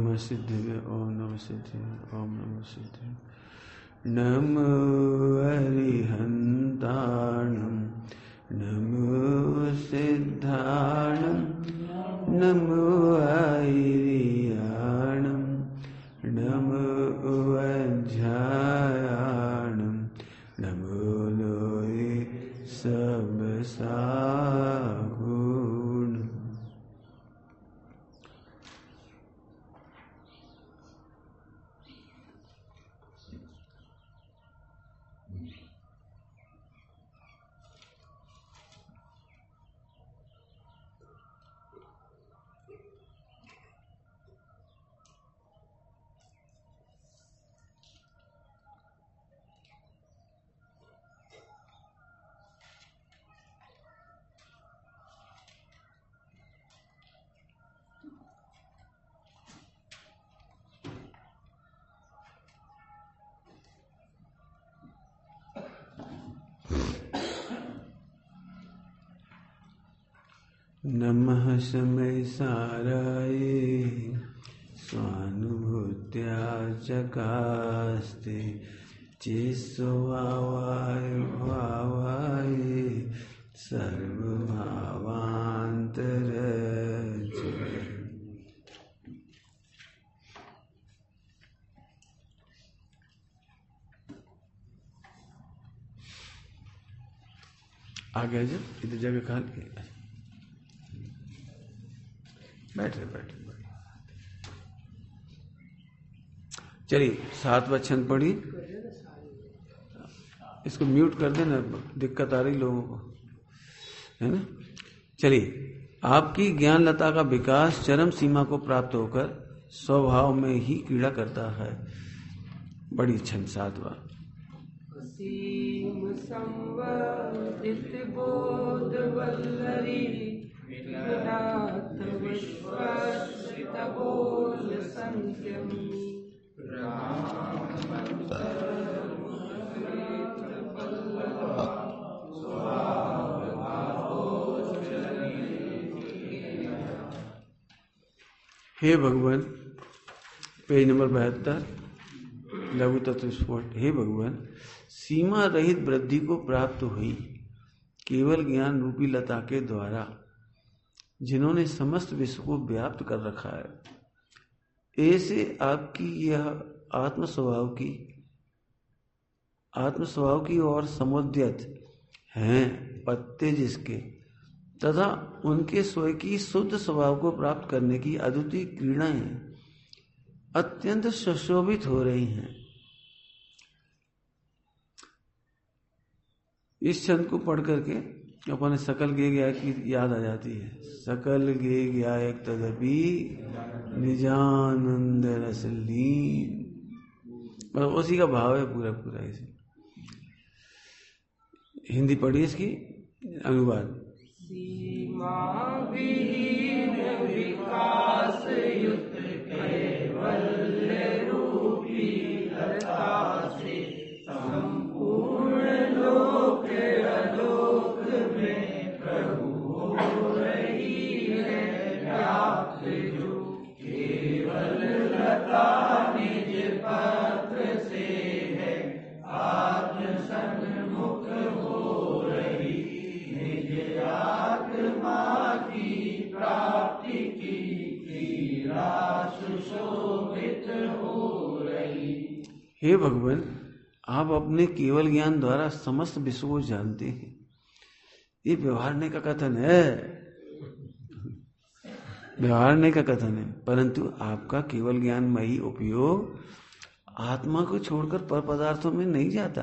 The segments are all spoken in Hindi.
नमः सिद्धिवे ओम नमः सिद्धिवे ओम नमः सिद्धिवे नमो अरिहन्ताणं नमो सिद्धाणं नमो आयर्याणं नमो अध्यायाणं नमो लोये सब सागुण। नमः समय साराये स्वानुभूत्या चकास्ते चेस्वावाय भावाये सर्वभावान्तरज। आगे जब इधर जगह खाल के बैठे बैठे चलिए 7वां छंद पढ़ी। इसको म्यूट कर देना, दिक्कत आ रही लोगों को, है ना। चलिए, आपकी ज्ञान लता का विकास चरम सीमा को प्राप्त होकर स्वभाव में ही क्रीड़ा करता है। बड़ी छंद 7वां। असीम संवर्धित बोध वल्लरी विराट विश्वासित बोल संख्यमी हे भगवान, पेज नंबर 72 लघु तत्व स्फोट। हे भगवान, सीमा रहित वृद्धि को प्राप्त हुई केवल ज्ञान रूपी लता के द्वारा, जिन्होंने समस्त विश्व को व्याप्त कर रखा है, ऐसे आपकी यह आत्म स्वभाव की और समुद्यत हैं पत्ते जिसके, तथा उनके स्वयं की शुद्ध स्वभाव को प्राप्त करने की अद्वितीय क्रीड़ाएं अत्यंत सुशोभित हो रही हैं। इस छंद को पढ़ करके अपने सकल गे गायक की याद आ जाती है। सकल गे गायक तदपि निजानंद रसलीन, मतलब उसी का भाव है पूरा पूरा। इसे हिंदी पढ़िए, इसकी अनुवाद। सीमा विहीन विकास युक्त कैवल्य रूपी लता से संपूर्ण लोक अलोक में प्रभु हो रही है व्याप्त, जो केवल लता निज पत्र से है आत्म सन्मुख हो रही, निज आत्मा की प्राप्ति की क्रीड़ा सुशोभित हो रही। हे भगवान, आप अपने केवल ज्ञान द्वारा समस्त विश्व को जानते हैं। ये व्यवहारने का कथन है, व्यवहारने का कथन है, परंतु आपका केवल ज्ञानमयी उपयोग आत्मा को छोड़कर पर पदार्थों में नहीं जाता,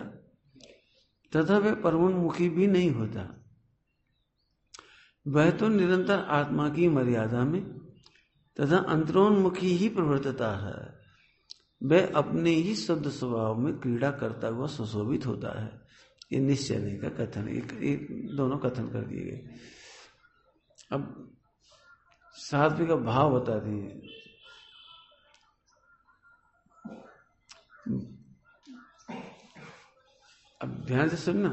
तथा वह परमोन्मुखी भी नहीं होता। वह तो निरंतर आत्मा की मर्यादा में तथा अंतरोन्मुखी ही प्रवर्तता है। वह अपने ही शुद्ध स्वभाव में क्रीड़ा करता हुआ सुशोभित होता है। ये निश्चय का कथन, एक दोनों कथन कर दिए गए। अब 7वें का भाव बताते हैं। अब ध्यान से सुनना,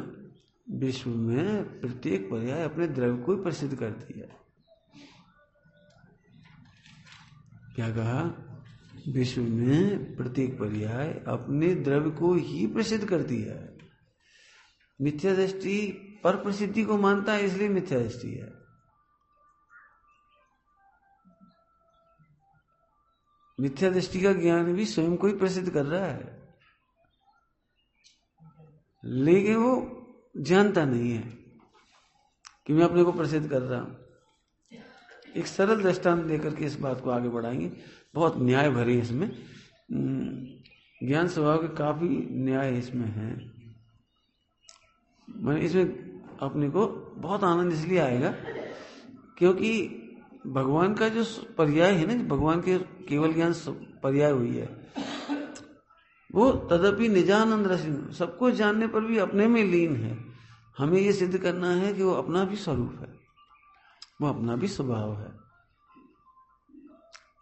विश्व में प्रत्येक पर्याय अपने द्रव्य को ही प्रसिद्ध करती है। क्या कहा? विश्व में प्रत्येक पर्याय अपने द्रव्य को ही प्रसिद्ध करती है। मिथ्या दृष्टि पर प्रसिद्धि को मानता है, इसलिए मिथ्या दृष्टि है। मिथ्या दृष्टि का ज्ञान भी स्वयं को ही प्रसिद्ध कर रहा है, लेकिन वो जानता नहीं है कि मैं अपने को प्रसिद्ध कर रहा हूं। एक सरल दृष्टांत देकर के इस बात को आगे बढ़ाएंगे। बहुत न्याय भरी इसमें, ज्ञान स्वभाव के काफी न्याय इसमें है। मैंने इसमें अपने को बहुत आनंद इसलिए आएगा क्योंकि भगवान का जो पर्याय है ना, भगवान के केवल ज्ञान पर्याय हुई है, वो तदपि निजानंद रसिन, सबको जानने पर भी अपने में लीन है। हमें ये सिद्ध करना है कि वो अपना भी स्वरूप है, वो अपना भी स्वभाव है।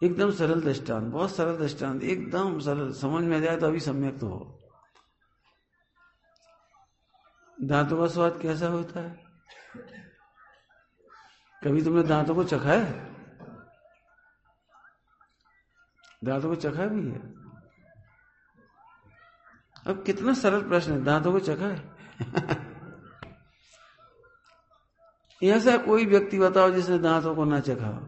एकदम सरल दृष्टांत, बहुत सरल दृष्टांत, एकदम सरल, समझ में आ जाए तो अभी सम्यक तो हो। दांतों का स्वाद कैसा होता है? कभी तुमने दांतों को चखा है? दांतों को चखा भी है? अब कितना सरल प्रश्न है, दांतों को चखा है? ऐसा कोई व्यक्ति बताओ जिसने दांतों को ना चखा हो।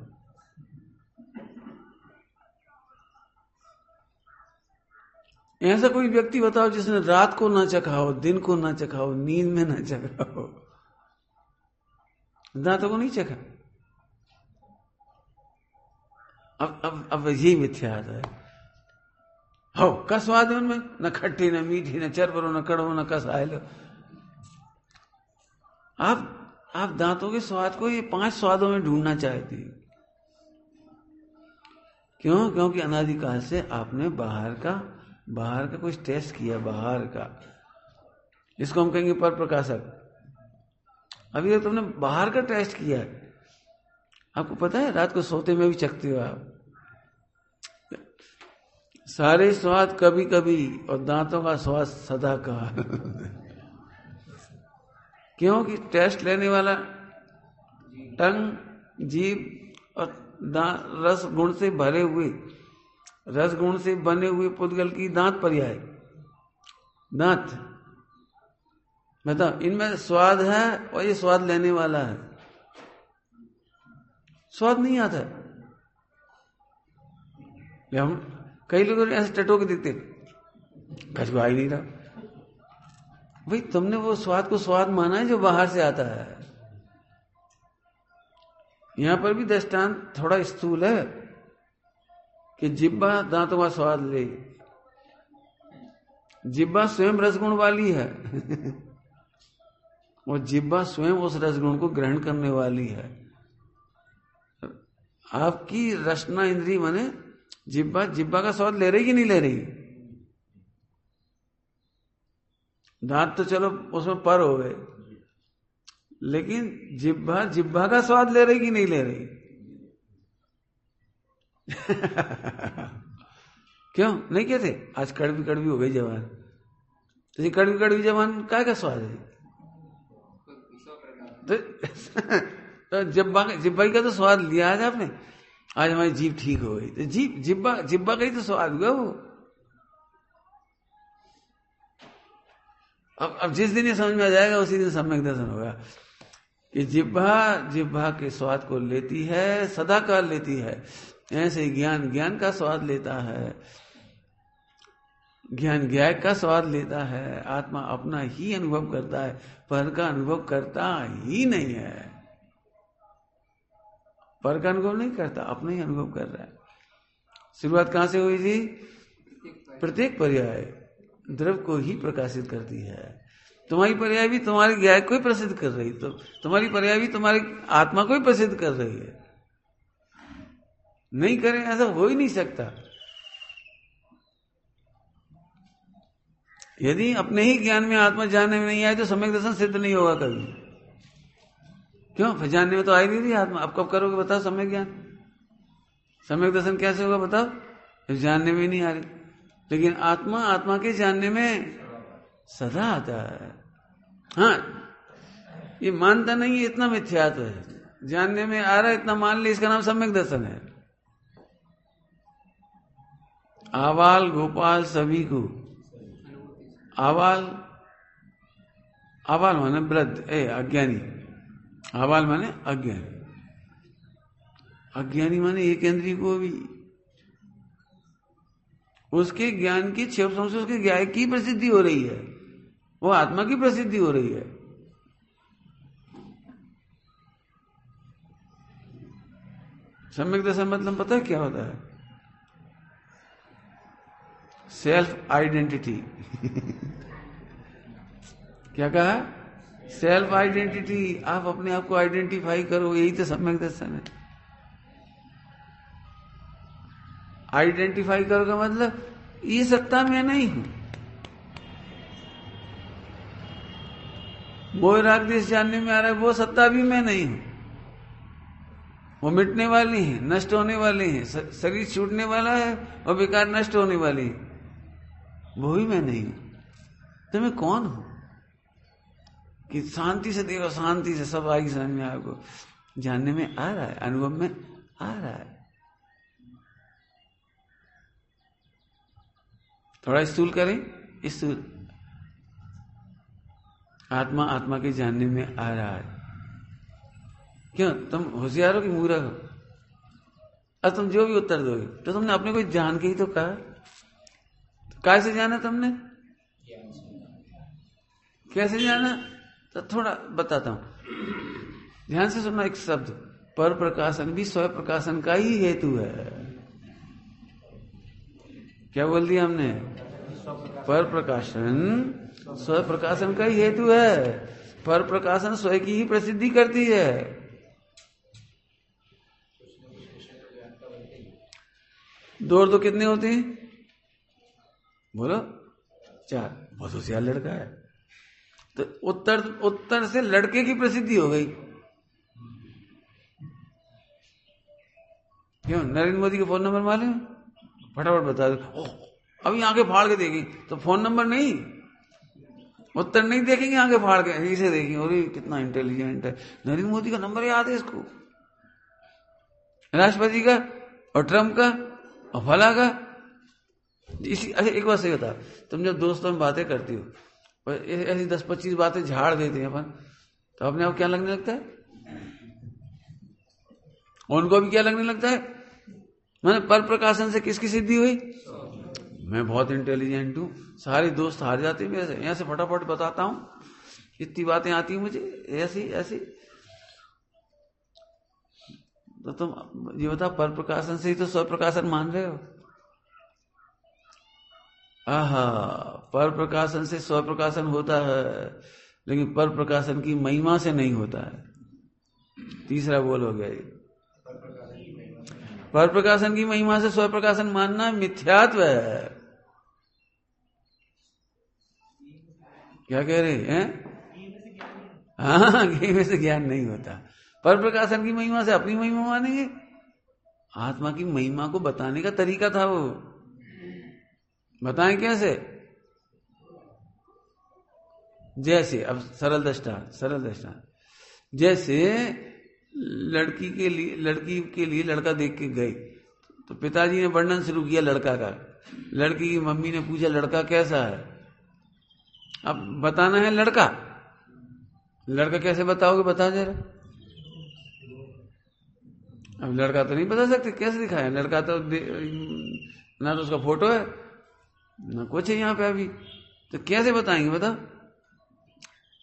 ऐसा कोई व्यक्ति बताओ जिसने रात को ना चखा हो, दिन को ना चखा हो, नींद में ना चखा हो। दांतों को नहीं चखा। अब यही मिथ्या आता है। हो का स्वाद है उनमें, न खट्टी न मीठी न चरबरो न कड़वो न कसायलो। आप दांतों के स्वाद को ये 5 स्वादों में ढूंढना चाहती। क्यों? क्योंकि अनादिकाल से आपने बाहर का कुछ टेस्ट किया, बाहर का, इसको हम कहेंगे पर प्रकाशक। अभी तक तुमने बाहर का टेस्ट किया है। आपको पता है रात को सोते में भी चखते हो आप। सारे स्वाद कभी कभी, और दांतों का स्वाद सदा का। क्योंकि टेस्ट लेने वाला टंग, जीभ और रस गुण से भरे हुए, रस गुण से बने हुए पुद्गल की दांत पर्याय, दांत बताओ, इनमें स्वाद है और ये स्वाद लेने वाला है। स्वाद नहीं आता है। हम कई लोग ऐसे टटो के दिखते, कछु आ ही नहीं रहा। भाई तुमने वो स्वाद को स्वाद माना है जो बाहर से आता है। यहां पर भी दृष्टांत थोड़ा स्थूल है कि जिब्बा दांतों का स्वाद ले। जिब्बा स्वयं रसगुण वाली है। और जिब्बा स्वयं उस रसगुण को ग्रहण करने वाली है। आपकी रसना इंद्री माने जिब्बा का स्वाद ले रही कि नहीं ले रही? दांत तो चलो उसमें पर हो गए, लेकिन जिब्बा का स्वाद ले रही कि नहीं ले रही? क्यों नहीं कहते? आज कड़वी हो गई जवान, तो ये कड़वी जवान का स्वाद है? तो जिब्बा का तो स्वाद लिया आज आपने। आज हमारी जीभ ठीक हो गई, तो जिब्बा का ही तो स्वाद हुआ वो। अब जिस दिन ये समझ में आ जाएगा उसी दिन सम्यक दर्शन होगा कि जिब्बा के स्वाद को लेती है, सदा काल लेती है। ऐसे ज्ञान का स्वाद लेता है, ज्ञान ज्ञाय का स्वाद लेता है। आत्मा अपना ही अनुभव करता है, पर का अनुभव करता ही नहीं है। पर का अनुभव नहीं करता, अपना ही अनुभव कर रहा है। शुरुआत कहां से हुई थी? प्रत्येक पर्याय द्रव्य को ही प्रकाशित करती है। तुम्हारी पर्याय भी तुम्हारी ज्ञाय को ही प्रसिद्ध कर रही, तो तुम्हारी पर्याय भी तुम्हारी आत्मा को ही प्रसिद्ध कर रही है। नहीं करें ऐसा हो ही नहीं सकता। यदि अपने ही ज्ञान में आत्मा जानने में नहीं आए तो सम्यक दर्शन सिद्ध नहीं होगा कभी। क्यों? फिर जानने में तो आई नहीं रही आत्मा। अब कब करोगे बताओ सम्यक ज्ञान? सम्यक दर्शन कैसे होगा बताओ? फिर जानने में नहीं आ रही। लेकिन आत्मा के जानने में सदा आता है। हाँ, ये मानता नहीं है, इतना मिथ्यात्व है। जानने में आ रहा है इतना मान ले, इसका नाम सम्यक दर्शन है। आवाल गोपाल सभी को, आवाल, आवाल माने वृद्ध, अज्ञानी, आवाल माने अज्ञानी, अज्ञानी माने एक इंद्रिय को भी, उसके ज्ञान की क्षेत्र से उसके ज्ञान की प्रसिद्धि हो रही है, वो आत्मा की प्रसिद्धि हो रही है। सम्यक दशा मतलब पता है क्या होता है? Self identity. क्या कहा? Self identity. आप अपने आप को आइडेंटिफाई करो, यही तो सम्यक दर्शन है। आइडेंटिफाई करो का मतलब ये सत्ता मैं नहीं हूं। मोह राग देश जानने में आ रहा है, वो सत्ता भी मैं नहीं हूं। वो मिटने वाली है, नष्ट होने वाली है, शरीर छूटने वाला है और बेकार नष्ट होने वाली है, वो भी मैं नहीं हूं। तो मैं कौन हूं कि शांति से देखो, शांति से सब आई समझ में आपको जानने में आ रहा है, अनुभव में आ रहा है। थोड़ा स्थूल करें, स्थूल आत्मा, आत्मा के जानने में आ रहा है। क्यों? तुम होशियार हो कि मूर्ख हो? अब तुम जो भी उत्तर दोगे तो तुमने अपने को जान के ही तो कहा। कैसे जाना तुमने? कैसे जाना? तो थोड़ा बताता हूं, ध्यान से सुनना। एक शब्द पर प्रकाशन भी स्वयं प्रकाशन का ही हेतु है। क्या बोल दिया हमने? पर प्रकाशन स्वयं प्रकाशन का ही हेतु है। पर प्रकाशन स्वयं की ही प्रसिद्धि करती है। दो और दो कितने होते हैं? बोलो। 4। बहुत होशियार लड़का है। तो उत्तर, उत्तर से लड़के की प्रसिद्धि हो गई। क्यों? नरेंद्र मोदी का फोन नंबर मालूम? फटाफट बता दो। अभी आंखें फाड़ के देखी तो फोन नंबर नहीं, उत्तर नहीं देखेंगे, आंखें फाड़ के इसे देखेंगे। अरे कितना इंटेलिजेंट है, नरेंद्र मोदी का नंबर याद है इसको, राष्ट्रपति का और ट्रम्प का और फला का। इसी एक बात सही बता, तुम जब दोस्तों में बातें करती हो और ऐसी 10-25 बातें झाड़ देते हैं अपन, तो अपने आप क्या लगने लगता है? उनको भी क्या लगने लगता है? मैंने पर प्रकाशन से किसकी सिद्धि हुई? मैं बहुत इंटेलिजेंट हूं, सारे दोस्त हार जाते हैं मेरे से। यहां से फटाफट बताता हूं, इतनी बातें आती हैं मुझे ऐसी ऐसी। तो तुम ये बता, पर प्रकाशन से ही तो स्व प्रकाशन मान रहे हो। आहा, पर प्रकाशन से स्व प्रकाशन होता है, लेकिन पर प्रकाशन की महिमा से नहीं होता है। तीसरा बोल हो गया ये। पर प्रकाशन की महिमा से स्व प्रकाशन मानना मिथ्यात्व है। क्या कह रहे हैं? हाँ, घी में से ज्ञान नहीं होता। पर प्रकाशन की महिमा से अपनी महिमा मानेंगे। आत्मा की महिमा को बताने का तरीका था वो। बताएं कैसे? जैसे अब सरल दृष्टांत, जैसे लड़की के लिए लड़का देख के गए, तो पिताजी ने वर्णन शुरू किया लड़का का। लड़की की मम्मी ने पूछा लड़का कैसा है? अब बताना है लड़का कैसे बताओगे? बता जरा। अब लड़का तो नहीं बता सकते, कैसे दिखाया? लड़का तो ना तो उसका फोटो है ना कुछ है यहाँ पे अभी, तो कैसे बताएंगे? बताओ।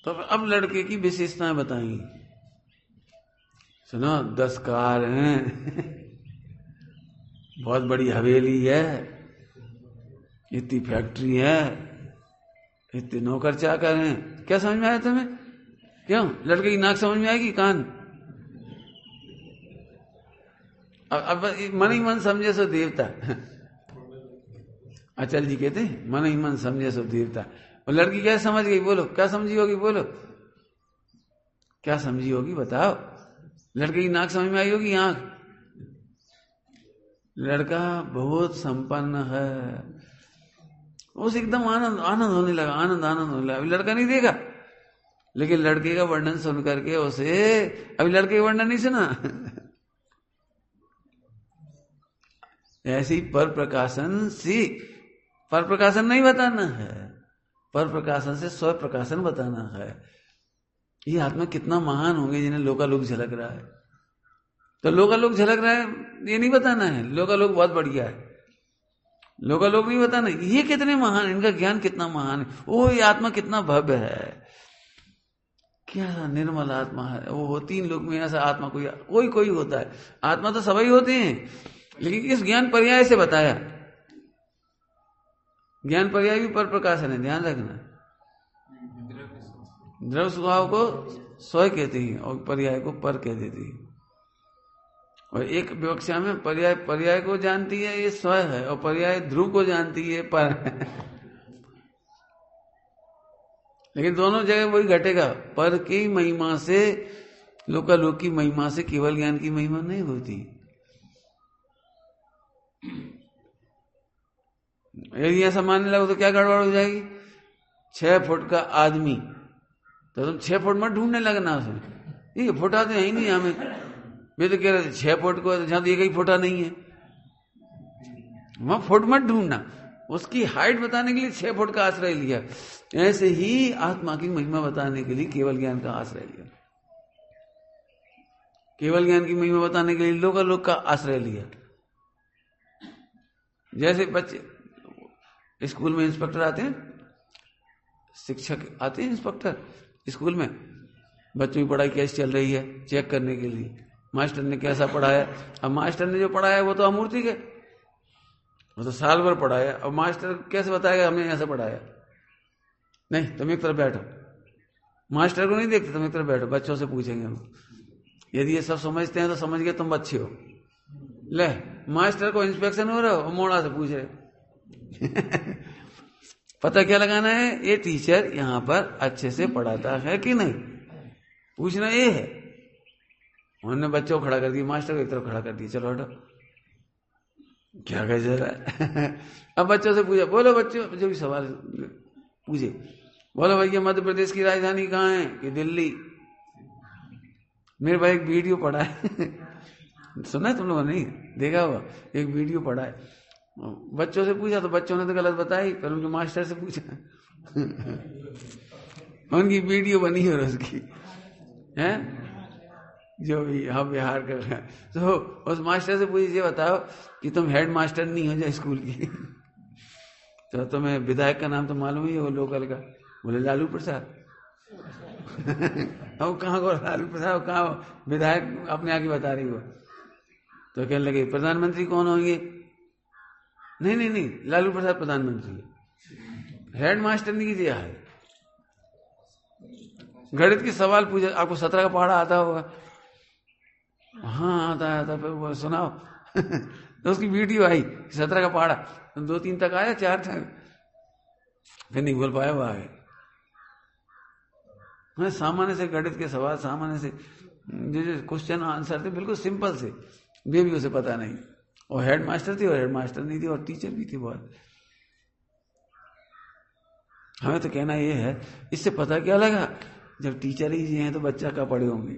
तो अब लड़के की विशेषताएं बताएंगे। सुनो, 10 कार हैं, बहुत बड़ी हवेली है, इतनी फैक्ट्री है, इतने नौकर चाकर हैं। क्या समझ में आया तुम्हें? क्यों? लड़के की नाक समझ में आएगी? कान? अब मन ही मन समझे सो देवता। अचल जी कहते हैं मन ही मन समझे सो देवता। और लड़की क्या समझ गई? बोलो, क्या समझी होगी? बोलो, क्या समझी होगी? बताओ। लड़के की नाक समझ में आई होगी? आंख? लड़का बहुत संपन्न है, उस एकदम आनंद होने लगा, आनंद होने लगा। अभी लड़का नहीं देखा, लेकिन लड़के का वर्णन सुन करके उसे, अभी लड़के का वर्णन नहीं सुना, ऐसे ही पर प्रकाशन से पर प्रकाशन नहीं बताना है, पर प्रकाशन से स्व प्रकाशन बताना है। ये आत्मा कितना महान होंगे जिन्हें लोकालोक झलक रहा है। तो लोकालोक झलक रहा है ये नहीं बताना है, लोकालोक बहुत बढ़िया है, लोकालोक नहीं बताना ये कितने महान, इनका ज्ञान कितना महान है, ओ ये आत्मा कितना भव्य है, क्या निर्मल आत्मा है वो। होती इन लोग में ऐसा आत्मा कोई कोई होता है, आत्मा तो सभी होते हैं, लेकिन इस ज्ञान पर्याय से बताया। ज्ञान पर्याय भी पर प्रकाशन है, ध्यान रखना। द्रव्य स्वभाव को स्व कहते हैं और पर्याय को पर कह देती है। और एक विवक्षा में पर्याय को जानती है ये स्व है, और पर्याय ध्रुव को जानती है पर है। लेकिन दोनों जगह वही घटेगा, पर की महिमा से लोकालोक की महिमा से केवल ज्ञान की महिमा नहीं होती। यदि ऐसा मानने लगो तो क्या गड़बड़ हो जाएगी। 6 फुट का आदमी, तो तुम 6 फुट मत ढूंढने लगना उसमें, ये फुटा तो है ही नहीं हमें। वे तो कह रहे थे 6 फुट को, जहां तो एक ही फुटा नहीं है, वहां फुट मत ढूंढना, उसकी हाइट बताने के लिए 6 फुट का आश्रय लिया। ऐसे ही आत्मा की महिमा बताने के लिए केवल ज्ञान का आश्रय लिया, केवल ज्ञान की महिमा बताने के लिए लोकालोक का आश्रय लिया। जैसे बच्चे स्कूल में इंस्पेक्टर आते हैं, शिक्षक आते हैं इंस्पेक्टर स्कूल में, बच्चों की पढ़ाई कैसी चल रही है चेक करने के लिए, मास्टर ने कैसा पढ़ाया। अब मास्टर ने जो पढ़ाया वो तो अमूर्तिक है, वो तो साल भर पढ़ाया, अब मास्टर कैसे बताएगा हमने ऐसा पढ़ाया। नहीं तुम एक तरफ बैठो, मास्टर को नहीं देखते, तुम एक तरफ बैठो, बच्चों से पूछेंगे हम। यदि ये सब समझते हैं तो समझ गए तुम अच्छे हो। ले मास्टर को इंस्पेक्शन हो रहा हो, मोड़ा से पूछ रहे पता क्या लगाना है, ये टीचर यहां पर अच्छे से पढ़ाता है कि नहीं, पूछना ये है। उन्होंने बच्चों को खड़ा कर दिया, मास्टर को एक तरफ खड़ा कर दिया, चलो हटो क्या कह रहा है। अब बच्चों से पूछा, बोलो बच्चों जो भी सवाल पूछे, बोलो भैया मध्य प्रदेश की राजधानी कहाँ है कि दिल्ली। मेरे भाई एक वीडियो पढ़ा है सुना है तुम लोगों ने, नहीं देखा हुआ, एक वीडियो पढ़ा है, बच्चों से पूछा तो बच्चों ने तो गलत बताई, पर उनके मास्टर से पूछा उनकी वीडियो बनी है उसकी है जो भी हम बिहार कर रहे हैं। तो उस मास्टर से पूछिए, बताओ कि तुम हेड मास्टर नहीं हो जाए स्कूल की तो तुम्हें विधायक का नाम तो मालूम ही है वो लोकल का, बोले लालू प्रसाद अब कहाँ को लालू प्रसाद, कहाँ विधायक अपने आगे बता रही हो। तो कहने लगे प्रधानमंत्री कौन होंगे, नहीं नहीं नहीं लालू प्रसाद प्रधानमंत्री, हेड मास्टर नहीं कीजिए है। गणित के सवाल पूछे, आपको 17 का पहाड़ा आता होगा, हाँ आता है, फिर वो सुनाओ तो उसकी वीडियो आई 17 का पहाड़ा, 2-3 तक आया, 4 तक फिर नहीं बोल पाया वो आगे। हाँ सामान्य से गणित के सवाल, सामान्य से जो क्वेश्चन आंसर थे बिल्कुल सिंपल से, वे भी उसे पता नहीं। और हेड मास्टर थी और हेड मास्टर नहीं थी और टीचर भी थी बहुत। हमें तो कहना ये है, इससे पता क्या लगा, जब टीचर ही हैं तो बच्चा क्या पढ़े होंगे।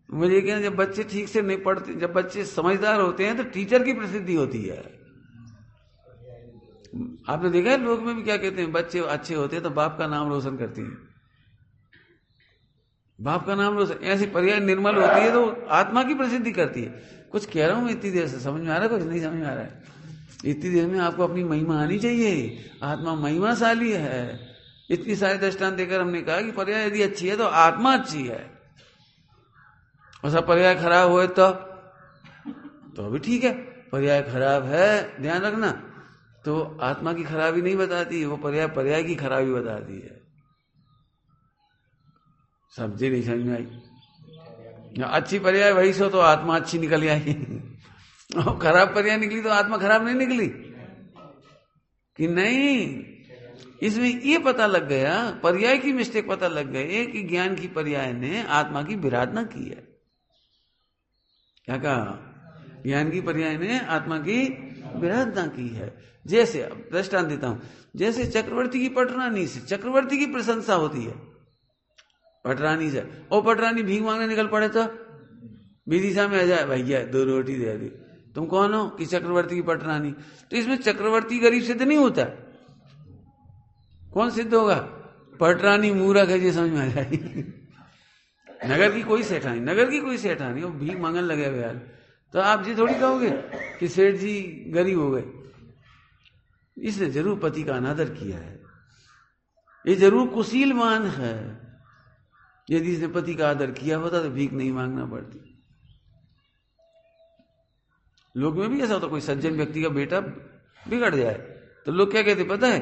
मुझे कहना जब बच्चे ठीक से नहीं पढ़ते, जब बच्चे समझदार होते हैं तो टीचर की प्रसिद्धि होती है। आपने देखा है लोग में भी क्या कहते हैं, बच्चे अच्छे होते हैं तो बाप का नाम रोशन करते हैं, बाप का नाम रोशन, ऐसी पर्याय निर्मल होती है तो आत्मा की प्रसिद्धि करती है। कुछ कह रहा हूं इतनी देर से, समझ में आ रहा है, कुछ नहीं समझ में आ रहा है। इतनी देर में आपको अपनी महिमा आनी चाहिए, आत्मा महिमाशाली है। इतनी सारे दृष्टांत देकर हमने कहा कि पर्याय यदि अच्छी है तो आत्मा अच्छी है, और सब पर्याय खराब हुए तो भी ठीक है। पर्याय खराब है ध्यान रखना, तो आत्मा की खराबी नहीं बताती है, वो पर्याय की खराबी बताती है। सब्जी नहीं समझ में आई, अच्छी पर्याय वही सो तो आत्मा अच्छी निकल आई और खराब पर्याय निकली तो आत्मा खराब नहीं निकली कि नहीं। इसमें ये पता लग गया, पर्याय की मिस्टेक पता लग गई कि ज्ञान की पर्याय ने आत्मा की विराधना की है। क्या कहा, ज्ञान की पर्याय ने आत्मा की विराधना की है। जैसे अब दृष्टांत देता हूं, जैसे चक्रवर्ती की पटरानी से चक्रवर्ती की प्रशंसा होती है, पटरानी से, और पटरानी भीख मांगने निकल पड़े तो विदिशा में आ जाए, भैया 2 रोटी दे दी, तुम कौन हो कि चक्रवर्ती की पटरानी? तो इसमें चक्रवर्ती गरीब सिद्ध नहीं होता। कौन सिद्ध होगा? पटरानी मूर्ख है, जी समझ में आ जाएगी। नगर की कोई सेठानी वो भीख मांगने लगे हुए यार, तो आप जी थोड़ी कहोगे कि सेठ जी गरीब हो गए। इसने जरूर पति का अनादर किया है, ये जरूर कुशीलवान है। यदि इसने पति का आदर किया होता तो भीख नहीं मांगना पड़ती। लोग में भी ऐसा होता, कोई सज्जन व्यक्ति का बेटा बिगड़ जाए तो लोग क्या कहते पता है?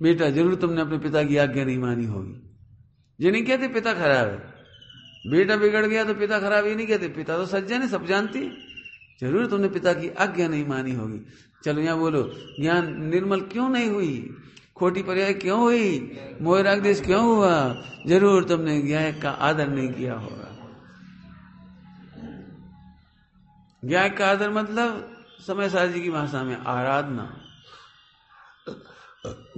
बेटा जरूर तुमने अपने पिता की आज्ञा नहीं मानी होगी। ये नहीं कहते पिता खराब है, बेटा बिगड़ गया तो पिता खराब, ये नहीं कहते। पिता तो सज्जन है, सब जानते, जरूर तुमने पिता की आज्ञा नहीं मानी होगी। चलो यहां बोलो, ज्ञान निर्मल क्यों नहीं हुई, खोटी पर्याय क्यों हुई, मोह राग देश क्यों हुआ? जरूर तुमने ज्ञान का आदर नहीं किया होगा। ज्ञान का आदर मतलब समय सार जी की भाषा में आराधना।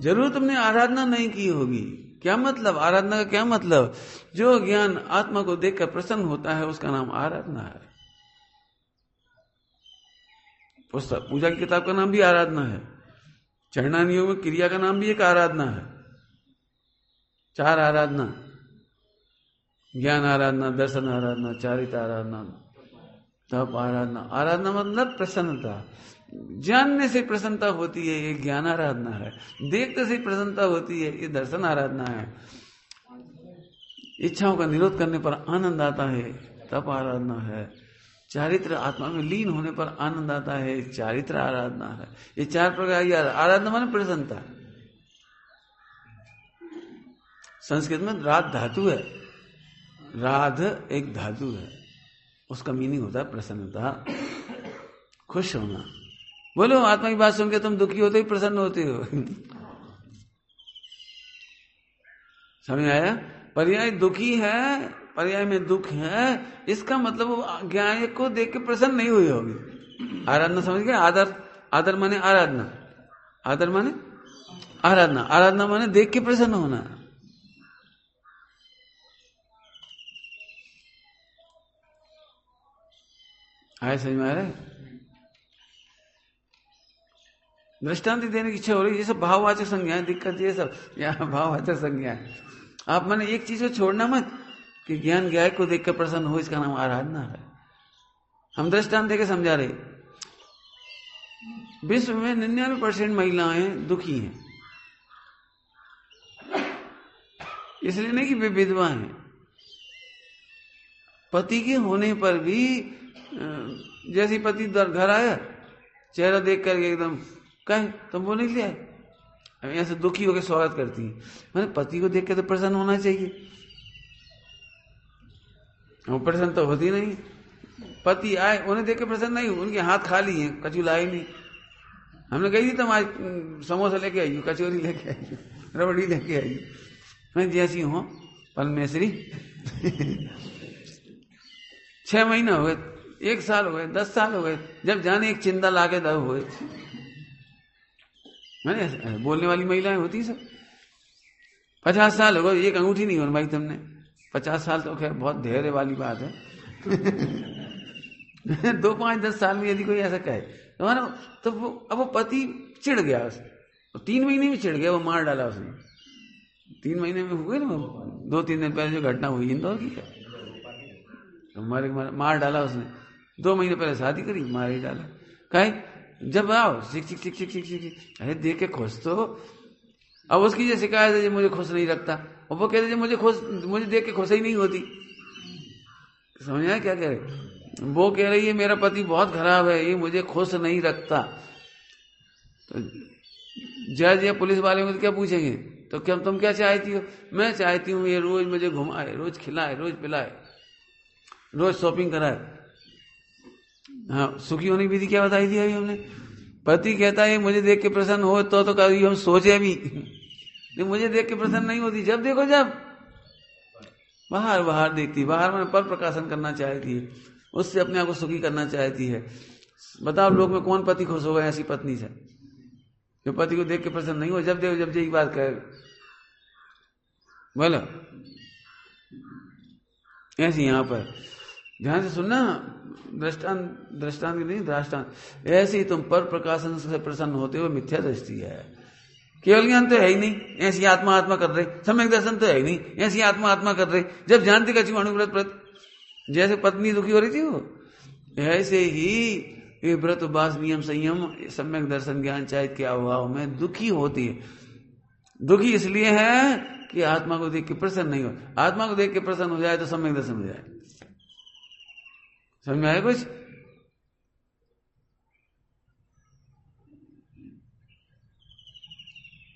जरूर तुमने आराधना नहीं की होगी। क्या मतलब आराधना का? क्या मतलब? जो ज्ञान आत्मा को देखकर प्रसन्न होता है उसका नाम आराधना है। पुस्तक पूजा की किताब का नाम भी आराधना है। चरणानियोग में क्रिया का नाम भी एक आराधना है। 4 आराधना, ज्ञान आराधना, दर्शन आराधना, चारित्र आराधना, तप आराधना। आराधना मतलब प्रसन्नता, जानने से प्रसन्नता होती है, ये ज्ञान आराधना है। देखते से प्रसन्नता होती है, ये दर्शन आराधना है। इच्छाओं का निरोध करने पर आनंद आता है, तप आराधना है। चारित्र आत्मा में लीन होने पर आनंद आता है, चारित्र आराधना है। ये 4 प्रकार की आराधना माने प्रसन्नता। संस्कृत में राध धातु है, राध एक धातु है, उसका मीनिंग होता है प्रसन्नता, खुश होना। बोलो आत्मा की बात सुन के तुम दुखी होते ही प्रसन्न होते हो। समझ आया? पर्याय दुखी है, पर्याय में दुख है, इसका मतलब वो ज्ञान को देख के प्रसन्न नहीं हुई होगी। आराधना समझ गए? आदर माने आराधना, आदर माने आराधना, आराधना माने देख के प्रसन्न होना। आए समझ में आ रहा है? दृष्टांत देने की इच्छा हो रही है। ये सब भाववाचक संज्ञाएं, दिक्कत ये सब यहाँ भाववाचक संज्ञाएं। आप मैंने एक चीज को छोड़ना मत कि ज्ञान ज्ञाय को देखकर प्रसन्न हो, इसका नाम आराधना है। हम दृष्टांत देकर समझा रहे, विश्व में 99% महिलाएं दुखी हैं। इसलिए नहीं कि वे विधवा हैं, पति के होने पर भी जैसे पति घर आया, चेहरा देख करके एकदम कहे तुम वो नहीं ले आए, ऐसे दुखी होकर स्वागत करती है। मैंने पति को देख के तो प्रसन्न होना चाहिए, वो प्रसन्न तो होती नहीं। पति आए, उन्हें देख के प्रसन्न नहीं, उनके हाथ खाली हैं, कचू लाई नहीं। हमने कही थी तुम आज समोसा लेके आई, कचौरी लेके आई, रबड़ी लेके आई। मैं जैसी हूँ परमेश्वरी। 6 महीने हो गए, 1 साल हो गए, 10 साल हो गए, जब जाने एक चिंता लाके दब हुए। मैंने बोलने वाली महिलाएं होती सब। 50 साल हो गए, एक अंगूठी नहीं बनवाई तुमने। 50 साल तो खैर बहुत धैर्य वाली बात है। 2, 5, 10 साल में यदि कोई ऐसा कहे तो वो अब वो पति चिढ़ गया उससे, 3 महीने में चिढ़ गया, वो मार डाला उसने। 3 महीने में हुए ना, 2-3 दिन पहले जो घटना हुई इंदौर की, क्या तो मार डाला उसने। 2 महीने पहले शादी करी, मार ही डाला। कहे जब आओ सिक अरे देख के खुश तो। अब उसकी जो शिकायत है, मुझे खुश नहीं रखता, और वो कहते मुझे देख के खुश ही नहीं होती। समझ आया क्या कह रहे? वो कह रही है मेरा पति बहुत खराब है, ये मुझे खुश नहीं रखता। तो जज या पुलिस वाले मुझे क्या पूछेंगे? तो क्या तुम क्या चाहती हो? मैं चाहती हूँ ये रोज मुझे घुमाए, रोज खिलाए, रोज पिलाए, रोज शॉपिंग कराए। हाँ, सुखी होने की विधि क्या बताई थी अभी हमने? पति कहता है मुझे देख के प्रसन्न हो तो कभी हम सोचे भी, लेकिन मुझे देख के प्रसन्न नहीं होती। जब देखो जब बाहर देखती, बाहर में पर प्रकाशन करना चाहती है, उससे अपने आप को सुखी करना चाहती है। बताओ लोग में कौन पति खुश होगा ऐसी पत्नी से जो पति को देख के प्रसन्न नहीं हो? जब देखो जब यही बात कहे, बोलो ऐसी। यहां पर ध्यान से सुनना, दृष्टांत नहीं, दृष्टांत। ऐसे ही तुम पर प्रकाशन से प्रसन्न होते हो, मिथ्या दृष्टि है। केवल ज्ञान तो है ही नहीं, ऐसी आत्मा आत्मा कर रहे। सम्यक दर्शन तो है ही नहीं, ऐसी आत्मा आत्मा कर रहे। जब जानते कछु अणुव्रत व्रत, जैसे पत्नी दुखी हो रही थी वो, ऐसे ही ये व्रत उपास नियम संयम सम्यक दर्शन ज्ञान चाहे क्या अभाव में दुखी होती है। दुखी इसलिए है कि आत्मा को देख के प्रसन्न नहीं हो। आत्मा को देख के प्रसन्न हो जाए तो सम्यक दर्शन हो जाए। समझ में आया कुछ?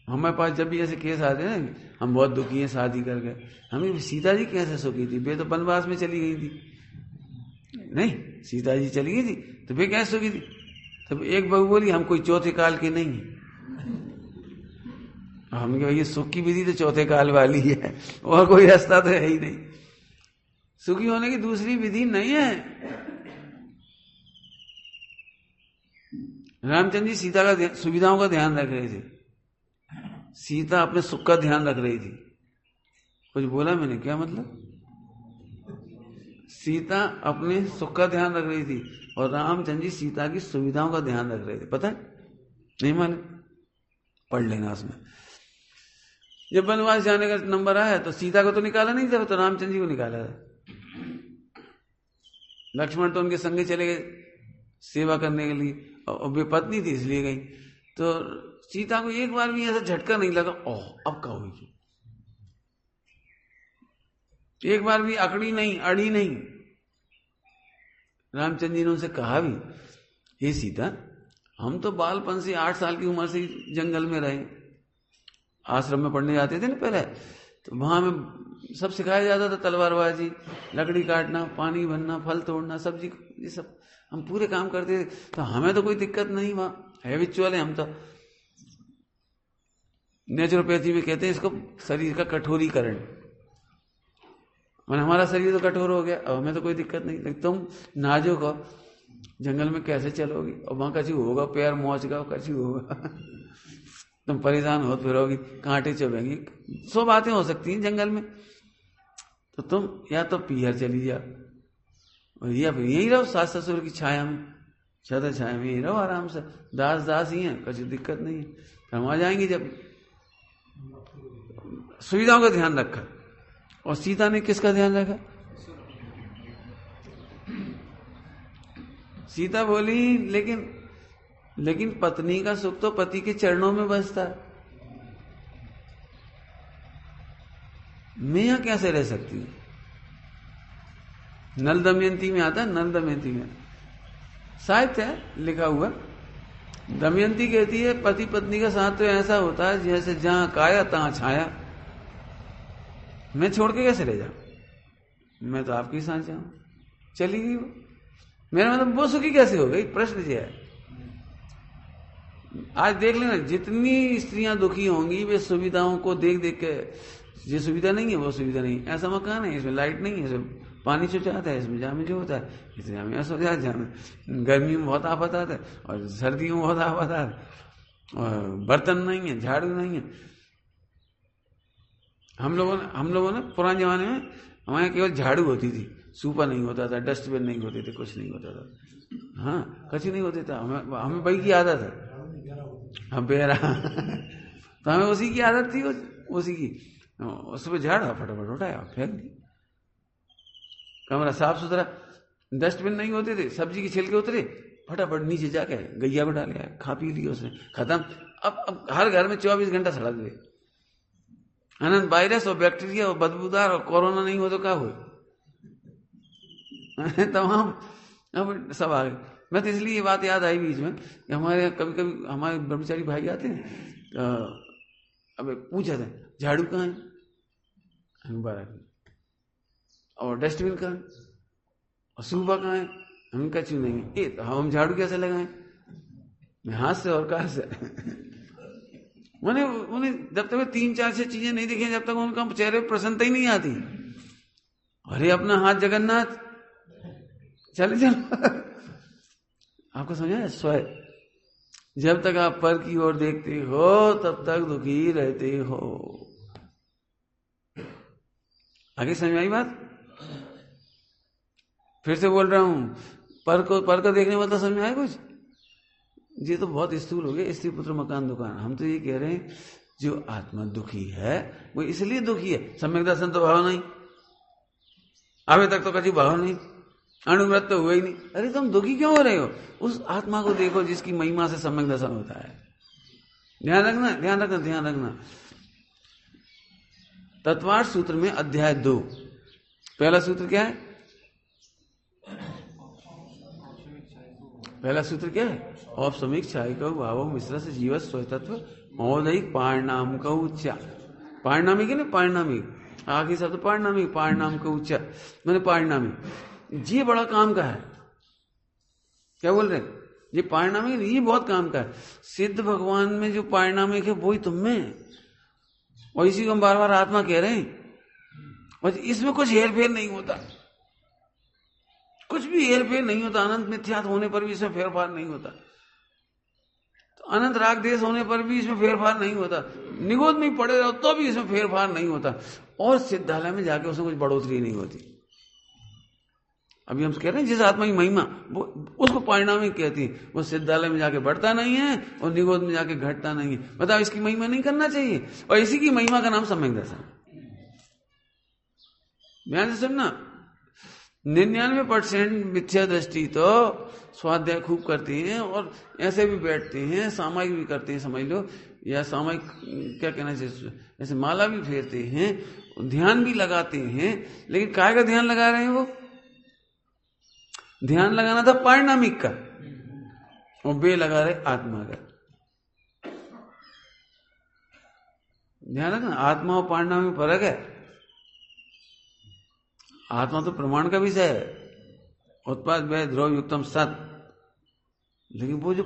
हमारे पास जब भी ऐसे केस आते हैं ना, हम बहुत दुखी हैं शादी कर गए, हमें सीता जी कैसे सुखी थी? वे तो वनवास में चली गई थी। नहीं, सीता जी चली गई थी तो वे कैसे सुखी थी? तब एक बहू बोली हम कोई चौथे काल के नहीं है। हमने कहा ये सुख की विधि तो चौथे काल वाली है, और कोई रास्ता तो है ही नहीं। सुखी होने की दूसरी विधि नहीं है। रामचंद्र जी सीता का सुविधाओं का ध्यान रख रहे थे, सीता अपने सुख का ध्यान रख रही थी। कुछ बोला मैंने, क्या मतलब? सीता अपने सुख का ध्यान रख रही थी और रामचंद्र जी सीता की सुविधाओं का ध्यान रख रहे थे। पता है? नहीं मालूम? पढ़ लेना उसमें। जब वनवास जाने का नंबर आया तो सीता को तो निकाला नहीं था, तो रामचंद्र जी को निकाला था। लक्ष्मण तो उनके संगे चले गए सेवा करने के लिए, और वे पत्नी थी इसलिए गई। तो सीता को एक बार भी ऐसा झटका नहीं लगा, ओह अब क्या हुई? एक बार भी अकड़ी नहीं, अड़ी नहीं। रामचंद्र जी ने उनसे कहा भी, हे सीता, हम तो बालपन से 8 साल की उम्र से जंगल में रहे, आश्रम में पढ़ने जाते थे ना पहले, तो वहां में सब सिखाया जाता था, तलवारबाजी, लकड़ी काटना, पानी भरना, फल तोड़ना, सब्जी, ये सब हम पूरे काम करते थे। तो हमें तो कोई दिक्कत नहीं, वहां हैबिचुअल है हम तो। नेचुरोपैथी में कहते हैं इसको शरीर का कठोरीकरण। मैंने हमारा शरीर तो कठोर हो गया, अब हमें तो कोई दिक्कत नहीं। लेकिन तुम नाजुक हो, जंगल में कैसे चलोगी? और वहां कछु होगा, पैर मोच का कछु होगा तुम परेशान हो फिरोगी, कांटे चुभेंगे, 100 बातें हो सकती हैं जंगल में। तो तुम या तो पीहर चली जाओ, या फिर यहीं रहो सास ससुर की छाया में, छत्र छाया में यहीं रहो आराम से। दास दास ही हैं, कुछ दिक्कत नहीं है। हम आ जाएंगे जब। सुविधाओं का ध्यान रखा। और सीता ने किसका ध्यान रखा? सीता बोली लेकिन पत्नी का सुख तो पति के चरणों में बसता है, मैं यहां कैसे रह सकती हूं? नल दमयंती में आता है, नल दमयंती में साहित्य है लिखा हुआ। दमयंती कहती है पति पत्नी का साथ तो ऐसा होता है जैसे जहां काया तहां छाया। मैं छोड़ के कैसे ले जाऊं? मैं तो आपके साथ जाऊं। चली गई वो, मेरा मतलब वो सुखी कैसे हो गई? प्रश्न ये है। आज देख लेना, जितनी स्त्रियां दुखी होंगी वे सुविधाओं को देख देख के, ये सुविधा नहीं है, वो सुविधा नहीं, ऐसा मकान है, इसमें लाइट नहीं है, इसमें पानी चुचाता है, इसमें जामे जो होता है, इसमें हमें ऐसा हो जाता है, जामे गर्मी में बहुत आफत आता है और सर्दियों में बहुत आफत आता है, और बर्तन नहीं है, झाड़ू नहीं है। हम लोगों ने पुराने जमाने में हमारे केवल झाड़ू होती थी, सूपा नहीं होता था, डस्टबिन नहीं होते थे, कुछ नहीं होता था। हाँ, कुछ नहीं होता था। हमें वही की आदत है, हम बेरा तो हमें उसी की आदत थी, उसी की। सुबह झाड़ा, फटाफट उठाया, फेंक दी, कमरा साफ सुथरा। डस्टबिन नहीं होते थे, सब्जी के छिलके उतरे, फटाफट नीचे जाके गैया में डाल गया, खा पी लिया उसने, खत्म। अब हर घर में 24 घंटा सड़क गए। अनंत वायरस और बैक्टीरिया और बदबूदार और कोरोना नहीं हो तो क्या हो? तमाम अब सब आ गए। मैं तो इसलिए ये बात याद आई बीच में कि हमारे कभी कभी हमारे ब्रह्मचारी भाई आते हैं, अब पूछा था झाड़ू कहाँ है, और डस्टबिन कहाँ है, और सूबा कहाँ है, हम कछु नहीं है। तो हम झाड़ू कैसे लगाएं? हाथ से और कहाँ से? उन्हें जब तक 3-4 चीजें नहीं दिखे, जब तक उनका चेहरे पर प्रसन्नता ही नहीं आती। अरे अपना हाथ जगन्नाथ, चलो आपको समझा है? स्वयं जब तक आप पर की ओर देखते हो तब तक दुखी रहते हो। आगे समझ आई बात? फिर से बोल रहा हूं, पर को देखने वाला समझ में आया कुछ? ये तो बहुत स्थूल हो गया, स्त्री पुत्र मकान दुकान। हम तो ये कह रहे हैं जो आत्मा दुखी है वो इसलिए दुखी है, सम्यक दर्शन तो भाव नहीं, अभी तक तो कभी भाव नहीं, अनुव्रत तो हुआ ही नहीं। अरे तुम दुखी क्यों हो रहे हो? उस आत्मा को देखो जिसकी महिमा से सम्यक दर्शन होता है। ध्यान रखना, ध्यान रखना, ध्यान रखना। तत्वार्थ सूत्र में अध्याय 2 पहला सूत्र क्या है? पहला सूत्र क्या है? औपसमिक छायिक भाव मिश्र से जीवत स्वतत्व महोदयिक पारिणाम का उच्चा। पारिणामिक है ना, पारिणामिक आखिरी शब्द पारिणामिक, पारिणाम का उच्चा मैंने पारिणामिक। ये बड़ा काम का है। क्या बोल रहे हैं? ये पारिणामिक, ये बहुत काम का है। सिद्ध भगवान में जो पारिणामिक है वही तुम में, और इसी को हम बार बार आत्मा कह रहे हैं। और इसमें कुछ हेरफेर नहीं होता, कुछ भी हेरफेर नहीं होता। अनंत मिथ्यात्व होने पर भी इसमें फेरफार नहीं होता, तो अनंत राग देश होने पर भी इसमें फेरफार नहीं होता, निगोद में पड़े रहो तो भी इसमें फेरफार नहीं होता, और सिद्धालय में जाके उसमें कुछ बढ़ोतरी नहीं होती। अभी हम कह रहे हैं जिस आत्मा की महिमा वो उसको पारिणामिक कहती है, वो सिद्धालय में जाके बढ़ता नहीं है और निगोद में जाके घटता नहीं है। बताओ, इसकी महिमा नहीं करना चाहिए? और इसी की महिमा का नाम सम्यक दर्शन। ध्यान से सुनना, 99% मिथ्या दृष्टि तो स्वाध्याय खूब करती हैं और ऐसे भी बैठते हैं, सामायिक भी करते हैं समझ लो, या सामायिक क्या कहना चाहिए, ऐसे माला भी फेरते हैं, ध्यान भी लगाते हैं, लेकिन काय का ध्यान लगा रहे हैं? वो ध्यान लगाना था पारिणामिक का, और बे लगा रहे आत्मा का। ध्यान रखना, आत्मा और पारिणामिक में फर्क है। आत्मा तो प्रमाण का विषय है, उत्पाद व्यय ध्रुव युक्तम सत, लेकिन वो जो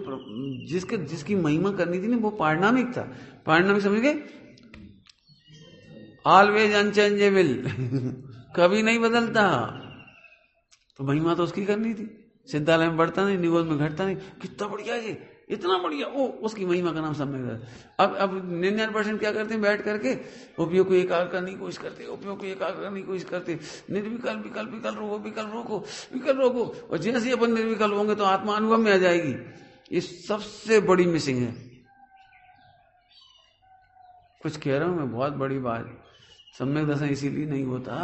जिसकी महिमा करनी थी ना वो पारिणामिक था। पारिणामिक समझ गए? ऑलवेज अनचेंजेबल कभी नहीं बदलता, तो महिमा तो उसकी करनी थी। सिद्धालय में बढ़ता नहीं, निगोद में घटता नहीं, कितना बढ़िया जी, इतना बढ़िया, ओ उसकी महिमा का नाम सम्यक दर्शन। अब 99% क्या करते हैं? बैठ करके उपयोग को एकाग्र करने की कोशिश करते, उपयोग को एकाग्र करने की कोशिश करते, निर्विकल्प विकल्प विकल्प रोको, विकल्प रोको, विकल्प रोको, और जैसे ही अपन निर्विकल्प होंगे तो आत्मा अनुभव में आ जाएगी। ये सबसे बड़ी मिसिंग है। कुछ कह रहा हूं मैं, बहुत बड़ी बात। सम्यक दर्शन इसीलिए नहीं होता,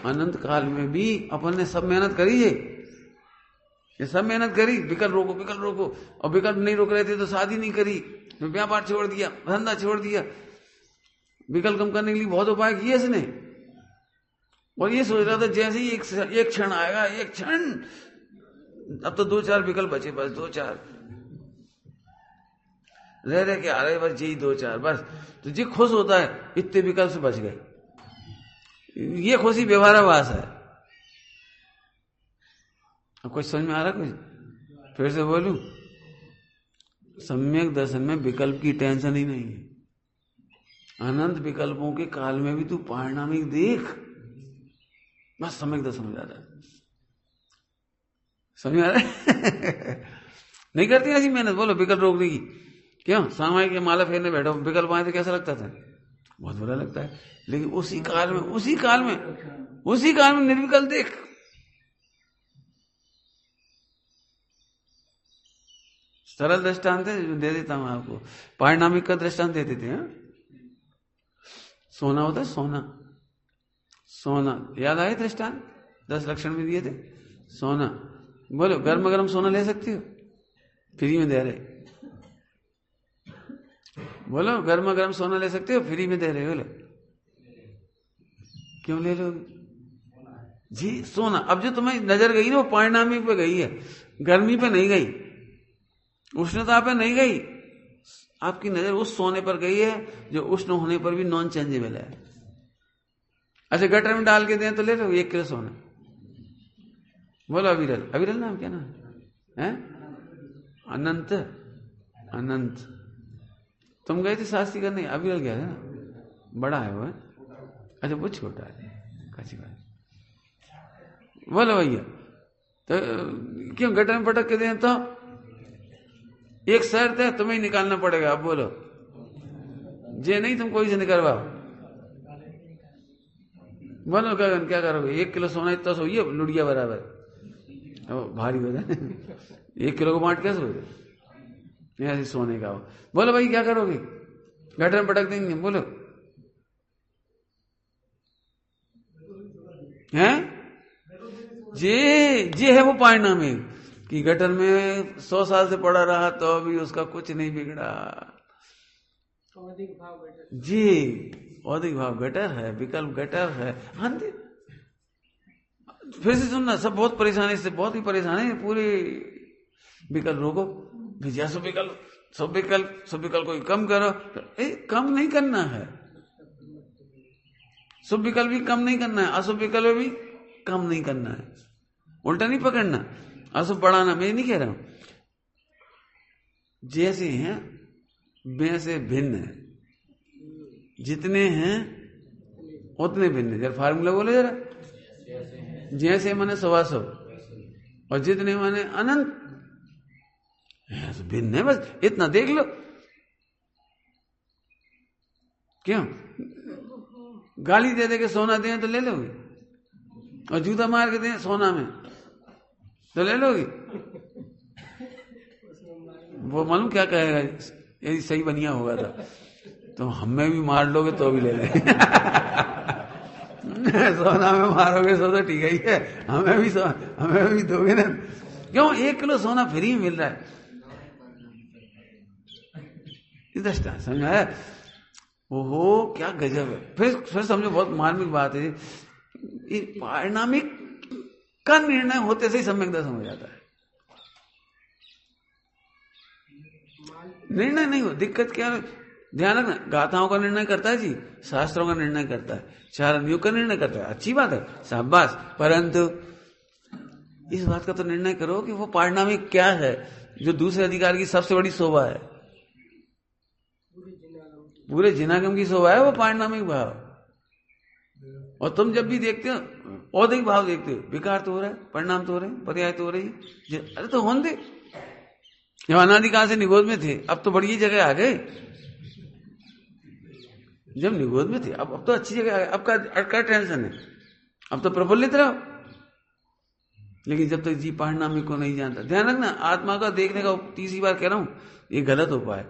अनंत काल में भी अपन ने सब मेहनत करी है, ये सब मेहनत करी, विकल्प रोको, विकल्प रोको, और विकल्प नहीं रोक रहे थे तो शादी नहीं करी, व्यापार छोड़ दिया, धंधा छोड़ दिया, विकल्प कम करने के लिए बहुत उपाय किए इसने। और ये सोच रहा था जैसे ही एक क्षण आएगा, एक क्षण, अब तो 2-4 विकल्प बचे, बस 2-4 रह के आ रहे, बस यही 2-4 बस। तो जी खुश होता है इतने विकल्प से बच गए, ये खुशी व्यवहाराभास है। अब कुछ समझ में आ रहा? कुछ फिर से बोलूं, सम्यक दर्शन में विकल्प की टेंशन ही नहीं है। अनंत विकल्पों के काल में भी तू पारिणामिक देख, बस सम्यक दर्शन हो जाता है। समझ में आ रहा है? नहीं करती ऐसी मेहनत, बोलो विकल्प रोकने की। क्यों? सामायिक के माला फेरने बैठो, विकल्प आए तो कैसा लगता था? बहुत बुरा लगता है। लेकिन उसी काल में निर्विकल्प देख। सरल दृष्टांत दे देता हूं आपको, पारिणामिक का दृष्टांत दे देते हैं। सोना होता है, सोना याद आए दृष्टांत? 10 लक्षण में दिए थे। सोना, बोलो गर्म गर्म सोना ले सकती हो? फ्री में दे रहे। बोलो गर्मा गर्म सोना ले सकते हो? फ्री में दे रहे। बोलो क्यों ले लोगे जी? सोना, अब जो तुम्हें नजर गई ना वो पारिणामिक पे गई है, गर्मी पे नहीं गई, उष्णता पे नहीं गई। आपकी नजर उस सोने पर गई है जो उष्ण होने पर भी नॉन चेंजेबल है। अच्छा गटर में डाल के दें तो ले लो 1 किलो सोना। बोलो अविरल नाम क्या नाम है? अनंत। तुम गए थे शास्त्री करने, अविरल गया था ना, बड़ा है वो। अच्छा वो छोटा है, कैसी बात। बोलो भैया, तो क्यों गटर में पटक के दें? तो एक शर्त है, तुम्हें ही निकालना पड़ेगा। अब बोलो, जे नहीं तुम कोई से निकलवाओ। बोलो गगन क्या करोगे? 1 किलो सोना इतना सोइए लुड़िया बराबर। अब भारी हो जाए 1 किलो को बांट कैसे हो जाए, ऐसे सोने का हो। बोलो भाई क्या करोगे, गटर में पटक देंगे, बोलो हैं? जे है वो पारिणामिक कि गटर में 100 साल से पड़ा रहा तो भी उसका कुछ नहीं बिगड़ा। जी औदिक भाव गटर है, विकल्प गटर है। हाँ फिर से सुनना, सब बहुत परेशानी से, बहुत ही परेशान है पूरे विकल्प रोको भैया, सब विकल्प को कम करो। कम नहीं करना है, शुभ विकल्प भी कम नहीं करना है, अशुभ विकल्प भी कम नहीं करना है, उल्टा नहीं पकड़ना, अशुभ बढ़ाना मैं नहीं कह रहा हूं। जैसे हैं वैसे भिन्न है, जितने हैं उतने भिन्न है। जरा फार्मूला बोलो जरा, जैसे माने 125 और जितने माने अनंत, भिन्न है, बस इतना देख लो। क्यों गाली दे दे के सोना दें तो ले लोगे, और जूता मार के दें सोना में तो ले लोगे? वो मालूम क्या कहेगा, यदि सही बनिया होगा तो हमें भी मार लोगे तो भी ले लेंगे सोना में मारोगे तो ठीक ही है, हमें भी दोगे ना। क्यों 1 किलो सोना फ्री मिल रहा है, दृष्टा समझा? ओहो क्या गजब है। फिर समझो बहुत मार्मिक बात है, पारिणामिक का निर्णय होते से ही सम्यक दर्शन हो जाता है। निर्णय नहीं हो, दिक्कत क्या है, ध्यान रखना, गाथाओं का निर्णय करता है जी, शास्त्रों का निर्णय करता है, चारण युग का निर्णय करता है, अच्छी बात है, शाबाश। परंतु इस बात का तो निर्णय करो कि वो पारिणामिक क्या है, जो दूसरे अधिकार की सबसे बड़ी शोभा है, पूरे जिनागम की शोभा है वो पारिणामिक भाव। और तुम जब भी देखते हो औदिक भाव देखते हो, विकार तो हो रहा है, परिणाम तो हो रहे हैं, पर्याय तो हो रही है, अरे तो होने दे। जब अनादिकाल से निगोद में थे, अब तो बड़ी जगह आ गए। जब निगोद में थे अब तो अच्छी जगह आ गए, अब का टेंशन है, अब तो प्रफुल्लित रहो। लेकिन जब तक जी पारिणामिक को नहीं जानता, ध्यान रखना, आत्मा का देखने का 30 बार कह रहा हूं, ये गलत उपाय है।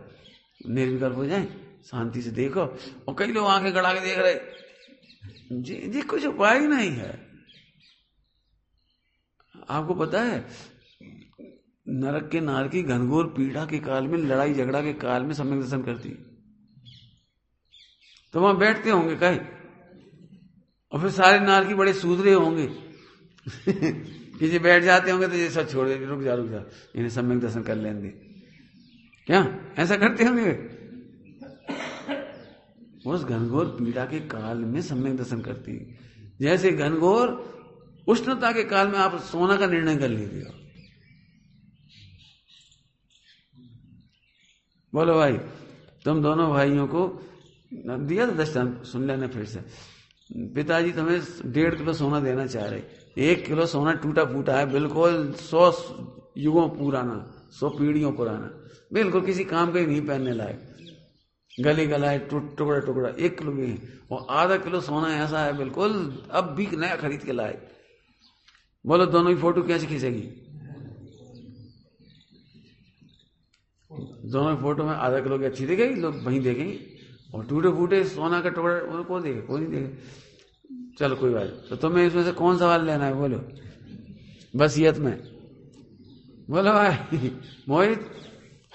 निर्विकल्प हो जाए, शांति से देखो। और कई लोग आंखें गड़ा के देख रहे, जी कुछ उपाय ही नहीं है। आपको पता है नरक के नार की घनघोर पीड़ा के काल में, लड़ाई झगड़ा के काल में सम्यक दर्शन करती, तो वहां बैठते होंगे कहीं, और फिर सारे नार की बड़े सूदरे होंगे किसी बैठ जाते होंगे तो ये सब छोड़ दे, रुक जा इन्हें सम्यक दर्शन कर लेंगे, क्या ऐसा करते होंगे? उस घनघोर पीड़ा के काल में सम्यक दर्शन करती। जैसे घनघोर उष्णता के काल में आप सोना का निर्णय कर लीजिए। बोलो भाई, तुम दोनों भाइयों को दिया था दृष्टांत, सुन लेना फिर से। पिताजी तुम्हें 1.5 किलो सोना देना चाह रहे, 1 किलो सोना टूटा फूटा है, बिल्कुल 100 युगों पुराना, 100 पीढ़ियों पुराना, बिल्कुल किसी काम का ही नहीं पहनने लायक, गले गलाए टुकड़ा टुकड़ा, 1 किलो भी, और आधा किलो सोना ऐसा है बिल्कुल अब भी नया खरीद के लाए। बोलो दोनों की फोटो कैसे खींचेगी? दोनों फोटो में आधा किलो की अच्छी दिखेगी, लोग वहीं देखेंगे, और टूटे फूटे सोना का टुकड़ा कौन देखे? कोई नहीं देखे। चलो कोई बात। तो तुम्हें इसमें से कौन सवाल लेना है? बोलो बसियत में। बोलो भाई मोहित,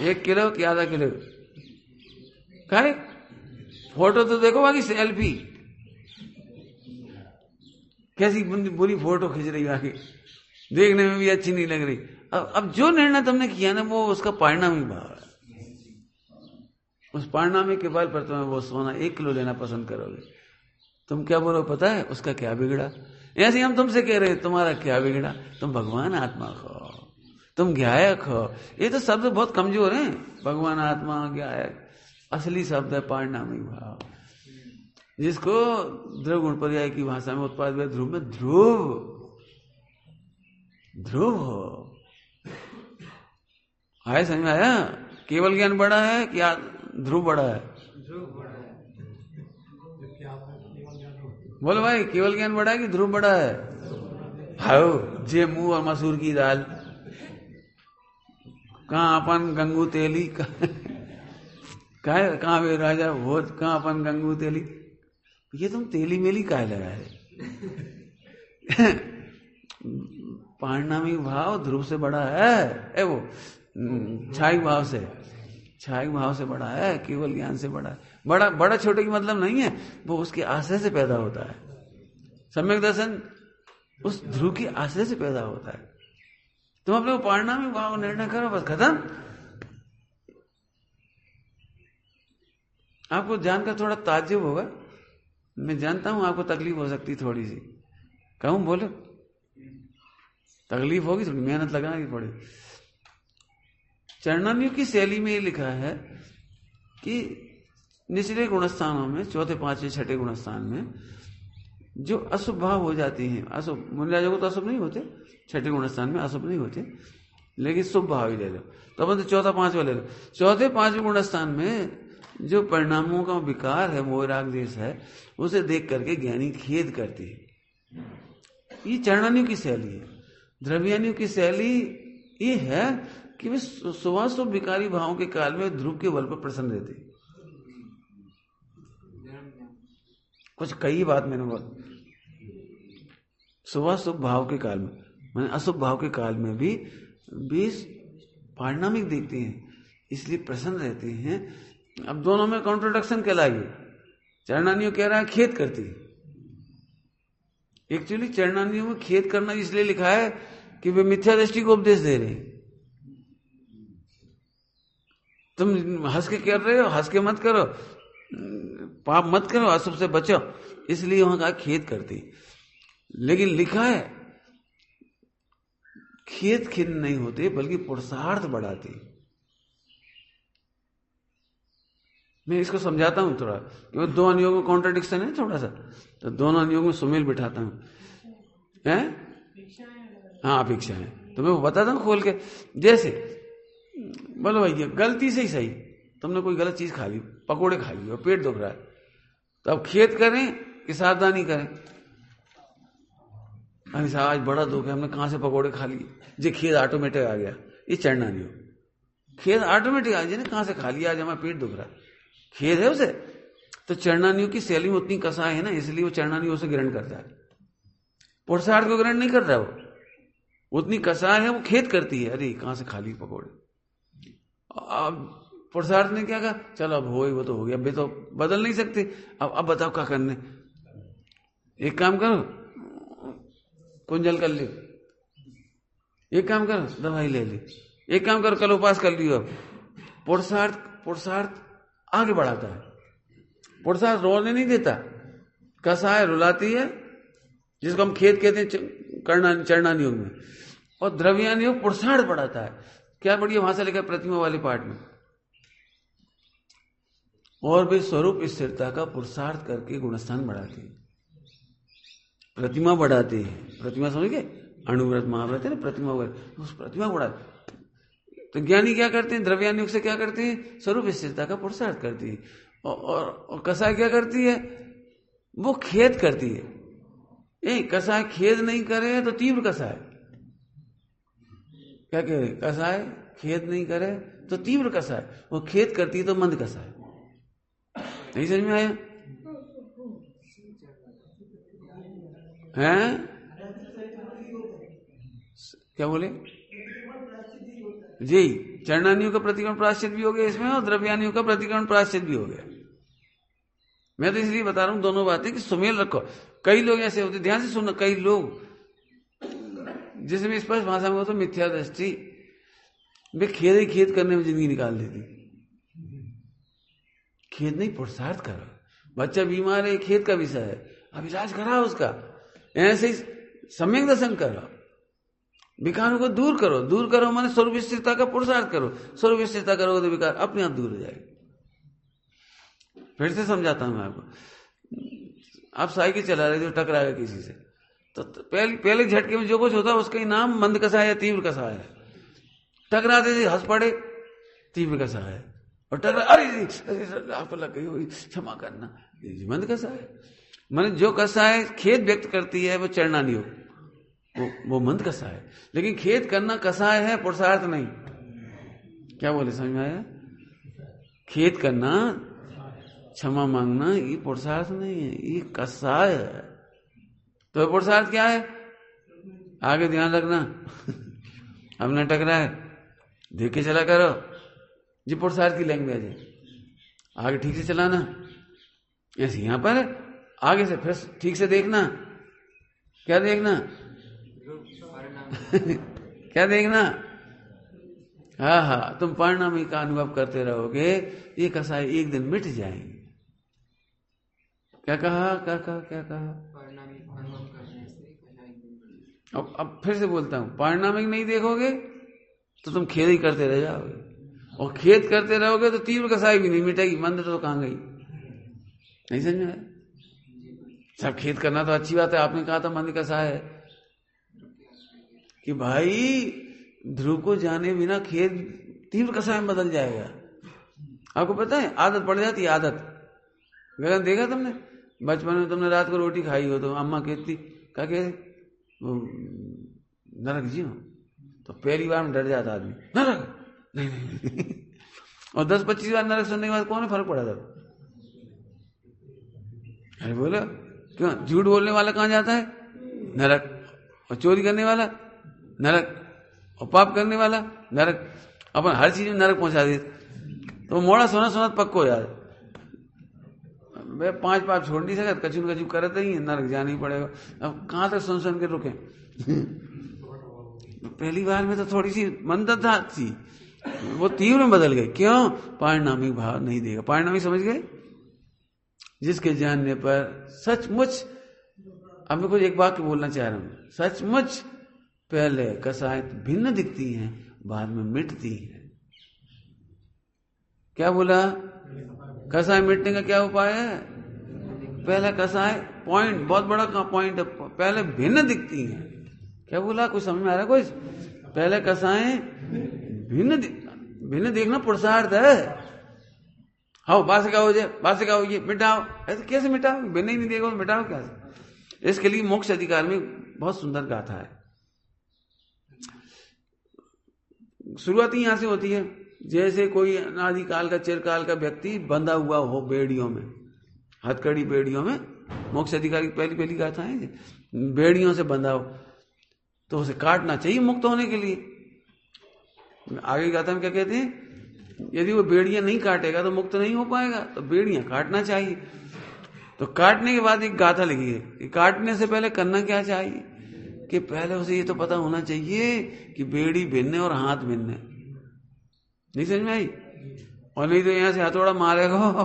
1 किलो कि आधा किलो? कहे फोटो तो देखो, बाकी सेल्फी कैसी बुरी फोटो खींच रही, बाकी देखने में भी अच्छी नहीं लग रही। अब जो निर्णय तुमने किया ना, वो उसका परिणामी भाव है। उस परिणामी के बल पर तुम्हें वो सोना 1 किलो लेना पसंद करोगे। तुम क्या बोलो पता है? उसका क्या बिगड़ा? ऐसे हम तुमसे कह रहे, तुम्हारा क्या बिगड़ा? तुम भगवान आत्मा हो, तुम ज्ञायक हो। ये तो शब्द बहुत कमजोर हैं, भगवान आत्मा ज्ञायक। असली शब्द है परिणामी भाव, जिसको ध्रुव गुण पर्याय की भाषा में उत्पाद हुआ ध्रुव में ध्रुव हो। आए समझ में आया? केवल ज्ञान बड़ा है कि ध्रुव बड़ा है? बोलो भाई, केवल ज्ञान बड़ा है कि ध्रुव बड़ा है? हाओ जे मुंह और मसूर की दाल, कहाँ अपन गंगू तेली, कहाँ वे राजा भोज, कहाँ अपन गंगू तेली। ये तुम तेली मेली काहे लगा है? पारिणामिक भाव ध्रुव से बड़ा है वो, छायिक भाव से बड़ा है, केवल ज्ञान से बड़ा है। बड़ा छोटे की मतलब नहीं है, वो उसके आश्रय से पैदा होता है। सम्यक दर्शन उस ध्रुव की आश्रय से पैदा होता है। तुम अपने पारिणामिक भाव निर्णय करो, बस खत्म। आपको जानकर थोड़ा ताज्जुब होगा, मैं जानता हूं आपको तकलीफ हो सकती थोड़ी सी, कहूं बोलो, तकलीफ होगी, थोड़ी मेहनत लगानी पड़े। चरणान्यों की शैली में ये लिखा है कि निचले गुणस्थानों में, चौथे पांचवें छठे गुणस्थान में जो अशुभ भाव हो जाते हैं, अशुभ मुनिराजों को तो अशुभ नहीं होते, छठे गुणस्थान में अशुभ नहीं होते, लेकिन शुभ भाव ही ले लो, तो अपन तो चौथा पांचवा ले लो। चौथे पांचवें गुणस्थान में जो परिणामों का विकार है, मोहराग देश है, उसे देख करके ज्ञानी खेद करते हैं। ये चरणान्यों की शैली है। द्रव्यान्यों की शैली ये है कि वे शुभाशुभ विकारी भावों के काल में ध्रुव के बल पर प्रसन्न रहते। कुछ कई बात मैंने बोल, शुभाशुभ भाव के काल में, मैंने अशुभ भाव के काल में भी पारिणामिक देखते हैं, इसलिए प्रसन्न रहते हैं। अब दोनों में कॉन्ट्रोडक्शन कहलाएगी। चरणान्यों कह रहा है खेद करती है, एक्चुअली चरणान्यों में खेद करना इसलिए लिखा है कि वे मिथ्या दृष्टि को उपदेश दे रहे हैं। तुम हंस के कर रहे हो, हंस के मत करो, पाप मत करो, अशुभ से बचो, इसलिए वहां कहा खेद करती। लेकिन लिखा है खेद खिन्न नहीं होते, बल्कि पुरुषार्थ बढ़ाते। मैं इसको समझाता हूं थोड़ा, कि दो अनुयोग में कॉन्ट्रडिक्शन है थोड़ा सा, तो दोनों अनुयोग में सुमेल बिठाता हूं। हैं? हाँ, अपेक्षा है, तो मैं वो बताता हूं खोल के। जैसे बोलो भैया, गलती से ही सही तुमने कोई गलत चीज खा ली, पकोड़े खा लिए और पेट दुख रहा है, तो अब खेद करें कि सावधानी करें? अरे साहब आज बड़ा दुख है, हमने कहां से पकोड़े खा लिए, ये खेद ऑटोमेटिक आ गया। ये चरणान्योग, खेद ऑटोमेटिक आ गया, कहां से खा लिया, आज हमारा पेट दुख रहा है, खेद है उसे। तो चरणान्यों की शैली में उतनी कसाई है ना, इसलिए वो चरणान्यों से ग्रहण करता है, पुरुषार्थ को ग्रहण नहीं कर रहा। वो उतनी कसाई है, वो खेद करती है, अरे कहां से खा ली पकोड़े। अब पुरुषार्थ ने क्या कहा, चलो अब हो, वो तो हो गया, अब तो बदल नहीं सकते, अब बताओ क्या करने। एक काम करो, कुंजल कर लियो, एक काम करो दवाई ले ली, एक काम करो कल उपास कर लियो। अब पुरुषार्थ आगे बढ़ाता है, पुरुषार्थ रोने नहीं देता, कसाय रुलाती है, जिसको हम खेद कहते हैं चरणान्योग में। और द्रव्यान्योग पुरुषार्थ बढ़ाता है। क्या बढ़िया भाषा लिखा प्रतिमा वाले पाठ में, और वे स्वरूप स्थिरता का पुरुषार्थ करके गुणस्थान बढ़ाते हैं, प्रतिमा बढ़ाते हैं। प्रतिमा समझ गए, अणुव्रत महाव्रत है ना, प्रतिमा वगैरह, उस प्रतिमा बढ़ाते। तो ज्ञानी क्या करते हैं, द्रव्यान्योग से क्या करते हैं, स्वरूप स्थिरता का पुरुषार्थ करती है। और कसाय क्या करती है, वो खेद करती है। कसाय खेद नहीं करे तो तीव्र कसाय, क्या कह रहे, कसाय खेद नहीं करे तो तीव्र कसाय, वो खेद करती है तो मंद कसाय। नहीं समझ में आया? हैं? क्या बोले जी? चरणान्यों का प्रतिक्रमण प्रायश्चित भी हो गया इसमें, और द्रव्यान्यों का प्रतिक्रमण प्रायश्चित भी हो गया। मैं तो इसलिए बता रहा हूं दोनों बातें कि सुमेल रखो। कई लोग ऐसे होते, ध्यान से सुनना, कई लोग जिसमें स्पष्ट भाषा में हो तो मिथ्या दृष्टि, वे खेद ही खेद करने में जिंदगी निकाल देती। खेद नहीं, पुरुषार्थ करो। बच्चा बीमार है, खेद का विषय है, अब इलाज कराओ उसका। ऐसे ही सम्यक दर्शन करो, विकारों को दूर करो माने स्वरूप स्थिरता का पुरुषार्थ करो। स्वरूप स्थिरता करोगे तो विकार अपने आप दूर हो जाएगा। फिर से समझाता हूं मैं आपको। आप साइकिल चला रहे थे, टकरा गए किसी से, तो पहले झटके में जो कुछ होता है उसका ही नाम मंद कसाय या तीव्र कसाय है। टकराते थे, हंस पड़े, तीव्र कसाय है। और टकरा, अरे आपको लग गई होगी, क्षमा करना, मंद कसाय। माने जो कसाय खेद व्यक्त करती है वो चरणान्योग, वो मंद कसाय है। लेकिन खेद करना कसाय है, पुरुषार्थ नहीं। क्या बोले, समझ में आया? खेद करना, क्षमा मांगना, ये पुरुषार्थ नहीं है, ये कसाय है। तो पुरुषार्थ क्या है? आगे ध्यान रखना अब न टकरा है, देख के चला करो, जी पुरुषार्थ की लैंग्वेज है। आगे ठीक से चलाना, ऐसे यहां पर आगे से फिर ठीक से देखना। क्या देखना? क्या देखना? हाँ हाँ, तुम परिणामी का अनुभव करते रहोगे, ये कसाय एक दिन मिट जाएंगे। क्या कहा? क्या कहा? अब फिर से बोलता हूं, पारिणामिक नहीं देखोगे तो तुम खेद ही करते रह जाओगे, और खेद करते रहोगे तो तीव्र कसाई भी नहीं मिटेगी, मंद तो कहां गई? नहीं समझ में? सब खेद करना तो अच्छी बात है, आपने कहा था मंद कसाय है कि भाई ध्रुव को जाने बिना खेद तीव्र कसाय में बदल जाएगा। आपको पता है, आदत पड़ जाती है, आदत। गगन देखा तुमने, बचपन में तुमने रात को रोटी खाई हो तो अम्मा कहती, क्या कहती, नरक जी हो, तो पहली बार में डर जाता आदमी, नरक नहीं और 10-25 बार नरक सुनने के बाद कौन फर्क पड़ा था? अरे बोलो क्यों? झूठ बोलने वाला कहां जाता है? नरक। और चोरी करने वाला नरक, और पाप करने वाला नरक। अपन हर चीज में नरक पहुंचा देते, तो मोड़ा सोना सोना पक्को यार, मैं 5 पाप छोड़ नहीं सकता, कचू करते ही नरक जाना ही पड़ेगा। अब कहां तक सुन के रुके? पहली बार में तो थोड़ी सी मंदता थी, वो तीव्र में बदल गई। क्यों? पारिणामिक भाव नहीं देगा। पारिणामिक समझ गए? जिसके जानने पर सचमुच, अब मैं कुछ एक वाक्य बोलना चाह रहा हूं, सचमुच पहले कसाय भिन्न दिखती हैं, बाद में मिटती हैं। क्या बोला? कसाय मिटने का क्या उपाय है? पहले कसाय, पॉइंट बहुत बड़ा पॉइंट है, पहले भिन्न दिखती हैं। क्या बोला? कुछ समझ में आ रहा है? कुछ पहले कसाय भिन्न देखना पुरुषार्थ है। हाँ, बासे का हो जाए, बासे का हो, ये मिटाओ, ऐसे कैसे मिटाओ? भिन्न ही नहीं देखो, मिटाओ कैसे? इसके लिए मोक्ष अधिकार में बहुत सुंदर गाथा है। शुरुआत ही यहां से होती है, जैसे कोई अनादिकाल का, चिरकाल का व्यक्ति बंधा हुआ हो बेड़ियों में, हथकड़ी बेड़ियों में, मोक्ष अधिकारी पहली गाथा है, बेड़ियों से बंधा हो तो उसे काटना चाहिए मुक्त होने के लिए। आगे गाथा में क्या कहते हैं? यदि वो बेड़ियां नहीं काटेगा तो मुक्त नहीं हो पाएगा, तो बेड़ियां काटना चाहिए। तो काटने के बाद एक गाथा लिखी है कि काटने से पहले करना क्या चाहिए, कि पहले उसे ये तो पता होना चाहिए कि बेड़ी भिन्न है और हाथ भिन्न है। नहीं समझ में आई? और नहीं तो यहां से हथौड़ा मारेगा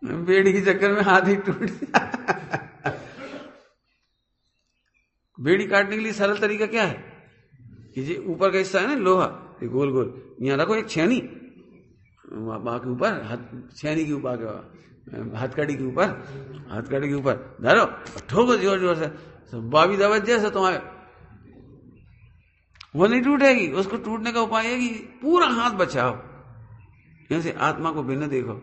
बेड़ी के चक्कर में हाथ ही टूट बेड़ी काटने के लिए सरल तरीका क्या है कि ये ऊपर का हिस्सा है ना, लोहा, ये गोल गोल, यहां रखो एक छेनी, बाकी ऊपर छेनी के ऊपर, हथकड़ी के ऊपर धरो, ठोको जोर जोर से, बाबी दबज जैसे तुम्हारे, वो नहीं टूटेगी। उसको टूटने का उपाय है कि पूरा हाथ बचाओ। जैसे आत्मा को भिन्न देखो,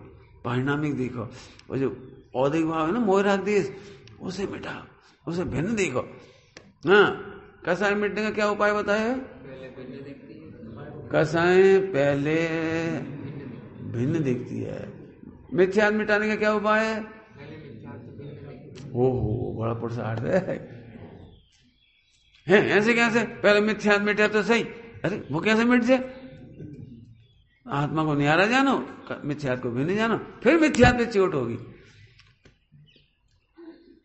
परिणामिक देखो, और जो औदिक भाव है ना, मोहराग देश, उसे मिटाओ, उसे भिन्न देखो। हाँ, कसाय मिटने का क्या उपाय बताया? कसाय पहले भिन्न दिखती है। मिथ्यात्व मिटाने का क्या उपाय है? ओहो, बड़ा पुरुषार्थ है। ऐसे कैसे? पहले मिथ्यात्व मिटा तो सही, अरे वो कैसे मिट जाए? आत्मा को न्यारा जानो, मिथ्यात्व को भिन्न जानो, फिर मिथ्यात्व पे चोट होगी।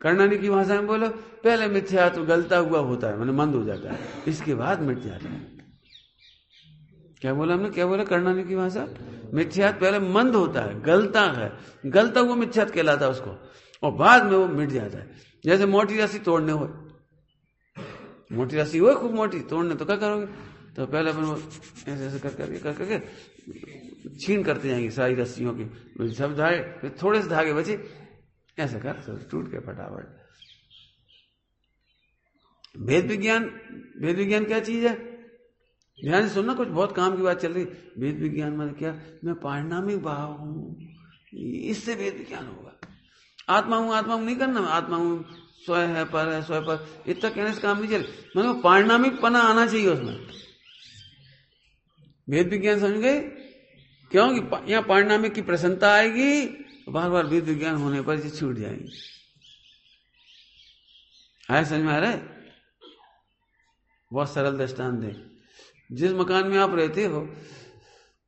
कर्णानी की भाषा में बोलो, पहले मिथ्यात्व गलता हुआ होता है, माने मंद हो जाता है, इसके बाद मिट जाता है। क्या बोला हमने? क्या बोला कर्णानी की भाषा? मिथ्यात्व पहले मंद होता है, गलता है, गलता हुआ मिथ्यात्व कहलाता है उसको, और बाद में वो मिट जाता है। जैसे मोटी रस्सी तोड़ने हो, मोटी रस्सी हो खूब मोटी, तोड़ने तो क्या करोगे? तो पहले अपन वो ऐसे ऐसे करके छीन करते जाएंगे सारी रस्सियों की, सब धागे, फिर थोड़े से धागे बचे, ऐसा कर टूट के फटाफट। भेद विज्ञान क्या चीज है? ध्यान से सुनना, कुछ बहुत काम की बात चल रही। भेद विज्ञान मतलब क्या? मैं पारिणामिक भाव हूं, इससे भेद विज्ञान होगा। आत्मा हूं नहीं करना, आत्मा हूं स्वयं है, पर है, स्वयं पर, इतना कहने से काम नहीं चले। मतलब पारिणामिक पना आना चाहिए उसमें। वेद विज्ञान समझ गए? क्योंकि यहाँ पारिणामिक की प्रसन्नता आएगी, बार बार वेद विज्ञान होने पर ये छूट जाएंगे। आए समझ में आ रहा है? बहुत सरल दृष्टांत दे। जिस मकान में आप रहते हो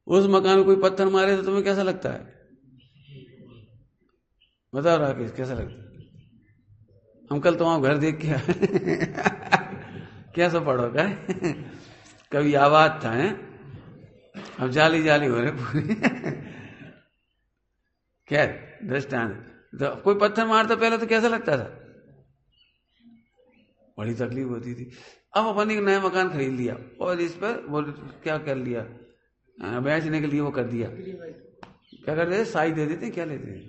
उस मकान में कोई पत्थर मारे तो तुम्हें कैसा लगता है? बताओ राकेश, कैसा लगता है? हम कल तुम्हारा घर देख के कैसा पड़ोगा? कभी आबाद था, है अब जाली जाली हो रहे पूरी। क्या दृष्टांत? तो कोई पत्थर मारता पहले तो कैसा लगता था? बड़ी तकलीफ होती थी। अब अपन एक नया मकान खरीद लिया और इस पर वो क्या कर लिया, बेचने के लिए वो कर दिया। क्या कर देते? साई दे देते, क्या लेते हैं,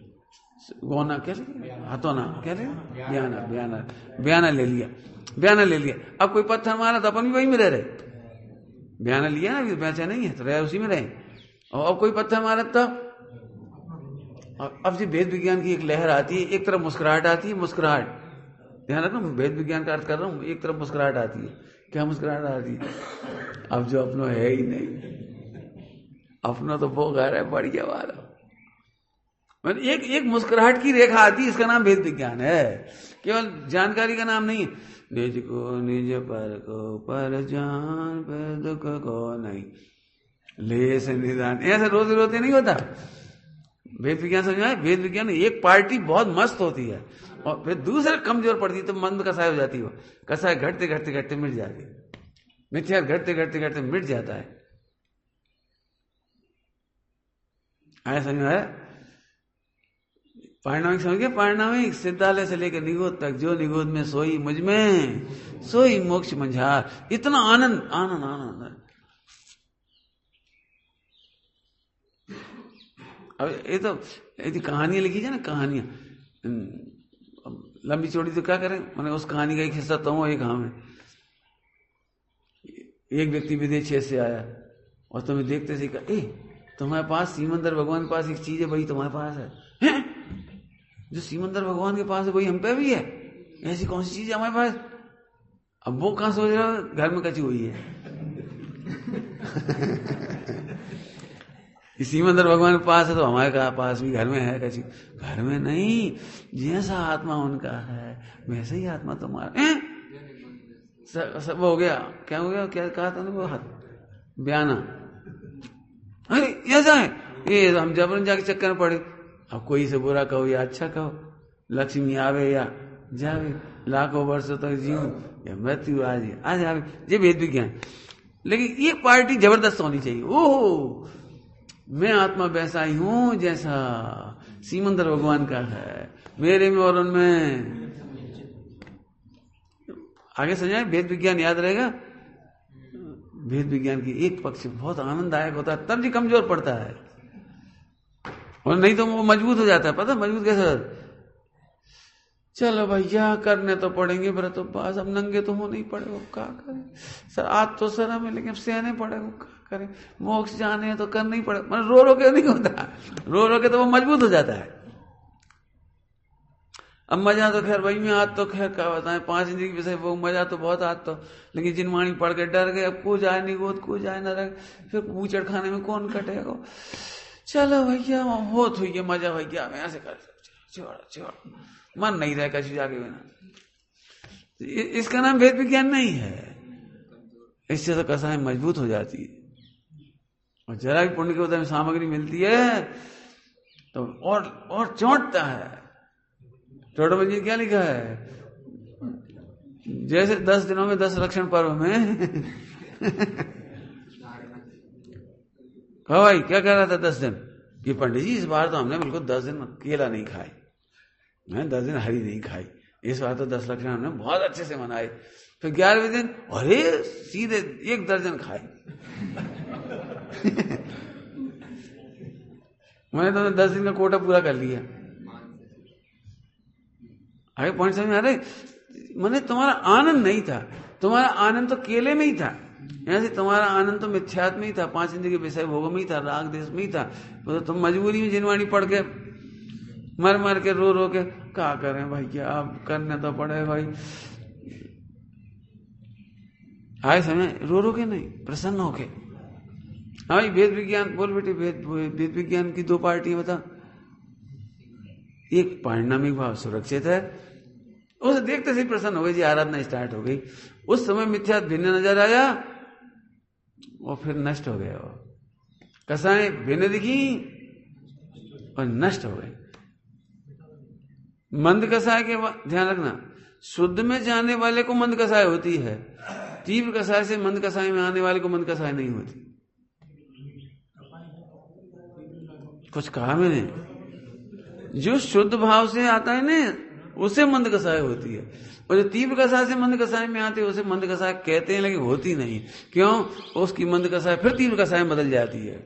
गौना, क्या लेते, हथौना, क्या लेते, बयाना, बयाना, बयाना ले लिया, बयाना ले लिया। अब कोई पत्थर मारा तो अपन भी वही में रह रहे। बयाना लिया ना, बेचा नहीं है तो रहे उसी में रहे। और अब कोई पत्थर मारा तो अब जो वेद विज्ञान की एक लहर आती है, एक तरफ मुस्कुराहट आती है, मुस्कुराहट, ध्यान रखना, वेद विज्ञान का अर्थ कर रहा हूं। एक तरफ मुस्कुराहट आती है, क्या मुस्कुराहट आती है? अब जो अपनों है ही नहीं, अपना तो वो घर है बढ़िया वाला। मतलब एक मुस्कुराहट की रेखा आती है, इसका नाम वेद विज्ञान है। केवल जानकारी का नाम नहीं है। निज को निज पर को पर जान, पर दुख को नहीं ले से निदान, ऐसे रोते रोते नहीं होता। वेद विज्ञान समझ में? वेद विज्ञान एक पार्टी बहुत मस्त होती है और फिर दूसरे कमजोर पड़ती है तो मंद कसाय हो जाती है। कसाय घटते घटते घटते मिट जाती है, मिथ्या घटते घटते घटते मिट जाता है। आया समझ में? पारिणामिक समझ गए? पारिणामिक सिद्धालय से लेकर निगोद तक, जो निगोद में सोई मुझ में सोई मोक्ष मंझार। इतना आनंद आनंद आनंद। अब ये तो यदि कहानियां लिखी जाए ना, कहानियां लंबी चौड़ी तो क्या करें, मैंने उस कहानी का एक हिस्सा तो हूँ, एक हम है। एक व्यक्ति विदेश से आया और तुम्हें देखते से कहा, तुम्हारे पास सीमंदर भगवान के पास एक चीज है, वही तुम्हारे पास है। जो सीमंदर भगवान के पास है वही हम पे भी है, ऐसी कौन सी चीज है हमारे पास? अब वो कहां सोच रहा है, घर में कची हुई है। सीमंदर भगवान के पास है तो हमारे पास भी घर में है कची। घर में नहीं, जैसा आत्मा उनका है वैसे ही आत्मा तुम्हारा। सब हो गया। क्या हो गया? क्या कहा था वो? बयाना। अरे ऐसा है, ये हम जबरन जाके चक्कर में पड़े। अब कोई से बुरा कहो या अच्छा कहो, लक्ष्मी आवे या जावे, लाखों वर्षों तक जीऊं या मृत्यु आज आवे, ये वेद विज्ञान। लेकिन ये पार्टी जबरदस्त होनी चाहिए। ओहो, मैं आत्मा वैसा ही हूं जैसा सीमंदर भगवान का है, मेरे में और उनमें। आगे समझाए, वेद विज्ञान याद रहेगा। वेद विज्ञान की एक पक्ष बहुत आनंददायक होता है, तब जी कमजोर पड़ता है, और नहीं तो वो मजबूत हो जाता है। पता मजबूत कैसे? चलो भैया करने तो पड़ेंगे व्रत उपवास, अब नंगे तो होने ही पड़ेगा, क्या करें सर, आज तो सर हमें लेकिन सहने पड़ेगा, क्या करें, मोक्ष जाने तो करना ही पड़ेगा। मतलब रो रो के नहीं होता, रो रो के तो वो मजबूत हो जाता है। अब मजा तो खैर वही में, आज तो खैर क्या बताएं, 5 इंद्रिय के विषय वो मजा तो बहुत आज तो, लेकिन जिनवाणी पढ़ के डर गए, अब को जाए निगोद, को जाए न रहे, फिर पूछड़ खाने में कौन कटेगा। चलो भैया हो तो ये मजा भैया मैं ऐसे कर, छोड़ मन नहीं रहे कहीं जाके बिना। इसका नाम वेद विज्ञान नहीं है। इससे तो कसाई मजबूत हो जाती है, और जरा भी पुण्य के बदले में सामग्री मिलती है तो और चौंटता है। चौड़मल जी क्या लिखा है, जैसे 10 दिनों में 10 लक्षण पर्व में। कहा भाई क्या कह रहा था 10 दिन कि पंडित जी इस बार तो हमने बिल्कुल 10 दिन केला नहीं खाए, मैं 10 दिन हरी नहीं खाई, इस बार तो 10 लक्षण हमने बहुत अच्छे से मनाए। फिर 11वें दिन अरे सीधे 1 दर्जन खाए। मैंने तो 10 दिन का कोटा पूरा कर लिया। आगे पॉइंट समझ में आ रहे? मैंने तुम्हारा आनंद नहीं था, तुम्हारा आनंद तो केले में ही था, ऐसे तुम्हारा आनंद तो मिथ्यात्व में ही था, 5 इंद्रिय के विषय भोग में ही था, राग देश में ही था। तो तुम मजबूरी में जिनवाणी पढ़ के मर मर के रो रो के क्या करें भाई, क्या आप करने तो पड़े भाई। आए समय रो रो के नहीं, प्रसन्न होके। हाँ, वेद विज्ञान बोल बेटे, वेद विज्ञान की दो पार्टी बता। एक पारिणामिक भाव सुरक्षित है, उसे देखते से प्रसन्न हो गई जी, आराधना स्टार्ट हो गई। उस समय मिथ्या भिन्न नजर आया और फिर नष्ट हो गया। कसाएं भिन्न दिखी और नष्ट हो गए। मंद कसाय के ध्यान रखना, शुद्ध में जाने वाले को मंद कसाय होती है, तीव्र कसाय से मंद कसाय में आने वाले को मंद कसाय नहीं होती। कुछ कहा मैंने? जो शुद्ध भाव से आता है ना, उसे मंद कसाय होती है, और जो तीव्र कसाय से मंद कसाय में आते हैं उसे मंद कसाय कहते हैं, लेकिन होती नहीं। क्यों? उसकी मंद कसाय फिर तीव्र कसाय में बदल जाती है।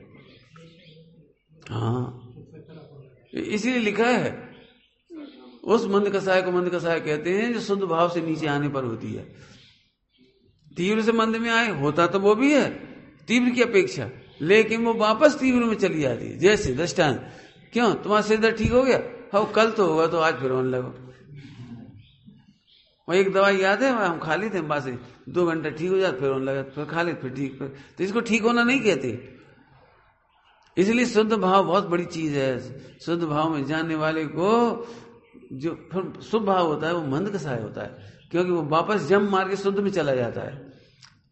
हाँ, इसीलिए लिखा है उस मंद कसाय को मंद कसाय कहते हैं जो शुद्ध भाव से नीचे आने पर होती है। तीव्र से मंद में आए होता तो वो भी है तीव्र की अपेक्षा, लेकिन वो वापस तीव्र में चली जाती है। जैसे दृष्टांत, क्यों तुम्हारा सिर दर्द ठीक हो गया? हाँ, कल तो होगा, तो आज फिर होने लगो। वो एक दवाई याद है, हम खा ली थे बासी, 2 घंटा ठीक हो जाता, फिर होने लगा, फिर खा ले, फिर ठीक। तो इसको ठीक होना नहीं कहते। इसलिए शुद्ध भाव बहुत बड़ी चीज है। शुद्ध भाव में जाने वाले को जो फिर शुभ भाव होता है वो मंद कसाय होता है, क्योंकि वो वापस जम मार के शुद्ध में चला जाता है,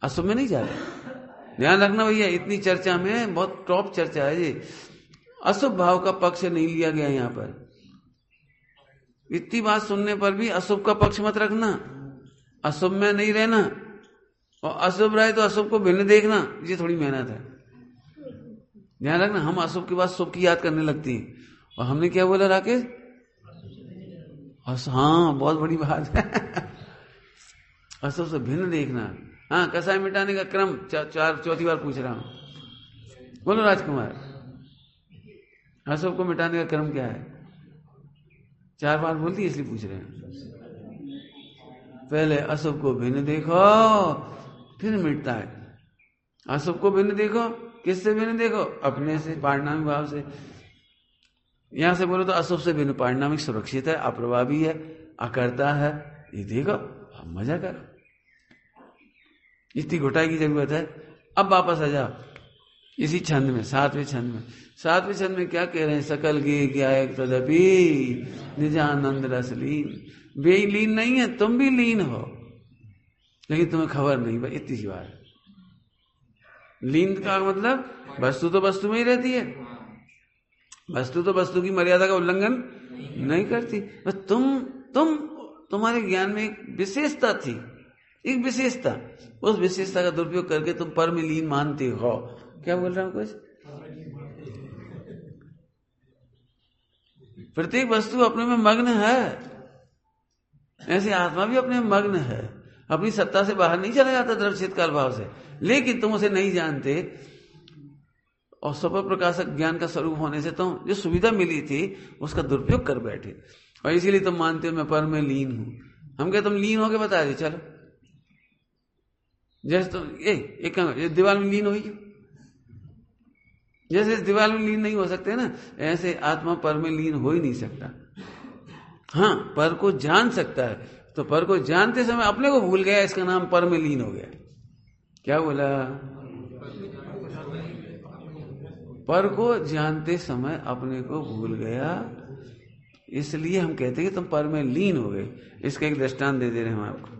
अशुभ में नहीं जाता। ध्यान रखना भैया, इतनी चर्चा में बहुत टॉप चर्चा है जी। अशुभ भाव का पक्ष नहीं लिया गया यहाँ पर। इतनी बात सुनने पर भी अशुभ का पक्ष मत रखना, अशुभ में नहीं रहना, और अशुभ रहे तो अशुभ को भिन्न देखना, ये थोड़ी मेहनत है। ध्यान रखना, हम अशुभ के बाद शुभ की याद करने लगती हैं। और हमने क्या बोला राकेश? हाँ, बहुत बड़ी बात है। अशुभ से भिन्न देखना। हाँ, कसाय मिटाने का क्रम चौथी बार पूछ रहा हूं। बोलो राजकुमार, अशुभ को मिटाने का क्रम क्या है? 4 बार बोलती है, इसलिए पूछ रहे हैं। पहले अशुभ को भिन्न देखो, फिर मिटता है। अशुभ को भिन्न देखो, किससे भिन्न देखो? अपने से, पारिणामिक भाव से। यहां से बोलो तो अशुभ से भिन्न पारिणामिक सुरक्षित है, अप्रभावी है, अकर्ता है, ये देखो, हम मजा करो। इतनी घुटाई की जरूरत है। अब वापस आ जाओ इसी छंद में, 7वें छंद में। 7वें छंद में क्या कह रहे हैं? सकल गे ज्ञायक तदपि निजानंद रस लीन। वे लीन नहीं है, तुम भी लीन हो, लेकिन तुम्हें खबर नहीं। भाई इतनी सी बात। लीन का मतलब वस्तु तो वस्तु में ही रहती है, वस्तु तो वस्तु की मर्यादा का उल्लंघन नहीं करती। बस तुम्हारे ज्ञान में एक विशेषता थी, एक विशेषता, उस विशेषता का दुरुपयोग करके तुम पर में लीन मानते हो। क्या बोल रहा हूं? कुछ प्रत्येक वस्तु अपने में मग्न है, ऐसे आत्मा भी अपने में मग्न है। अपनी सत्ता से बाहर नहीं चला जाता द्रव्यक्षेत्र काल भाव से, लेकिन तुम उसे नहीं जानते। और स्वप्न प्रकाशक ज्ञान का स्वरूप होने से तुम जो सुविधा मिली थी उसका दुरुपयोग कर बैठे, और इसीलिए तुम मानते हो मैं पर में लीन हूं। हम क्या तुम लीन होके बता दे? चलो, जैसे तुम एक दीवार में लीन होगी, जैसे इस दीवार में लीन नहीं हो सकते ना, ऐसे आत्मा पर में लीन हो ही नहीं सकता। हाँ, पर को जान सकता है, तो पर को जानते समय अपने को भूल गया, इसका नाम पर में लीन हो गया। क्या बोला? पर को जानते समय अपने को भूल गया, इसलिए हम कहते हैं कि तुम पर में लीन हो गए। इसका एक दृष्टांत दे रहे हैं हम आपको,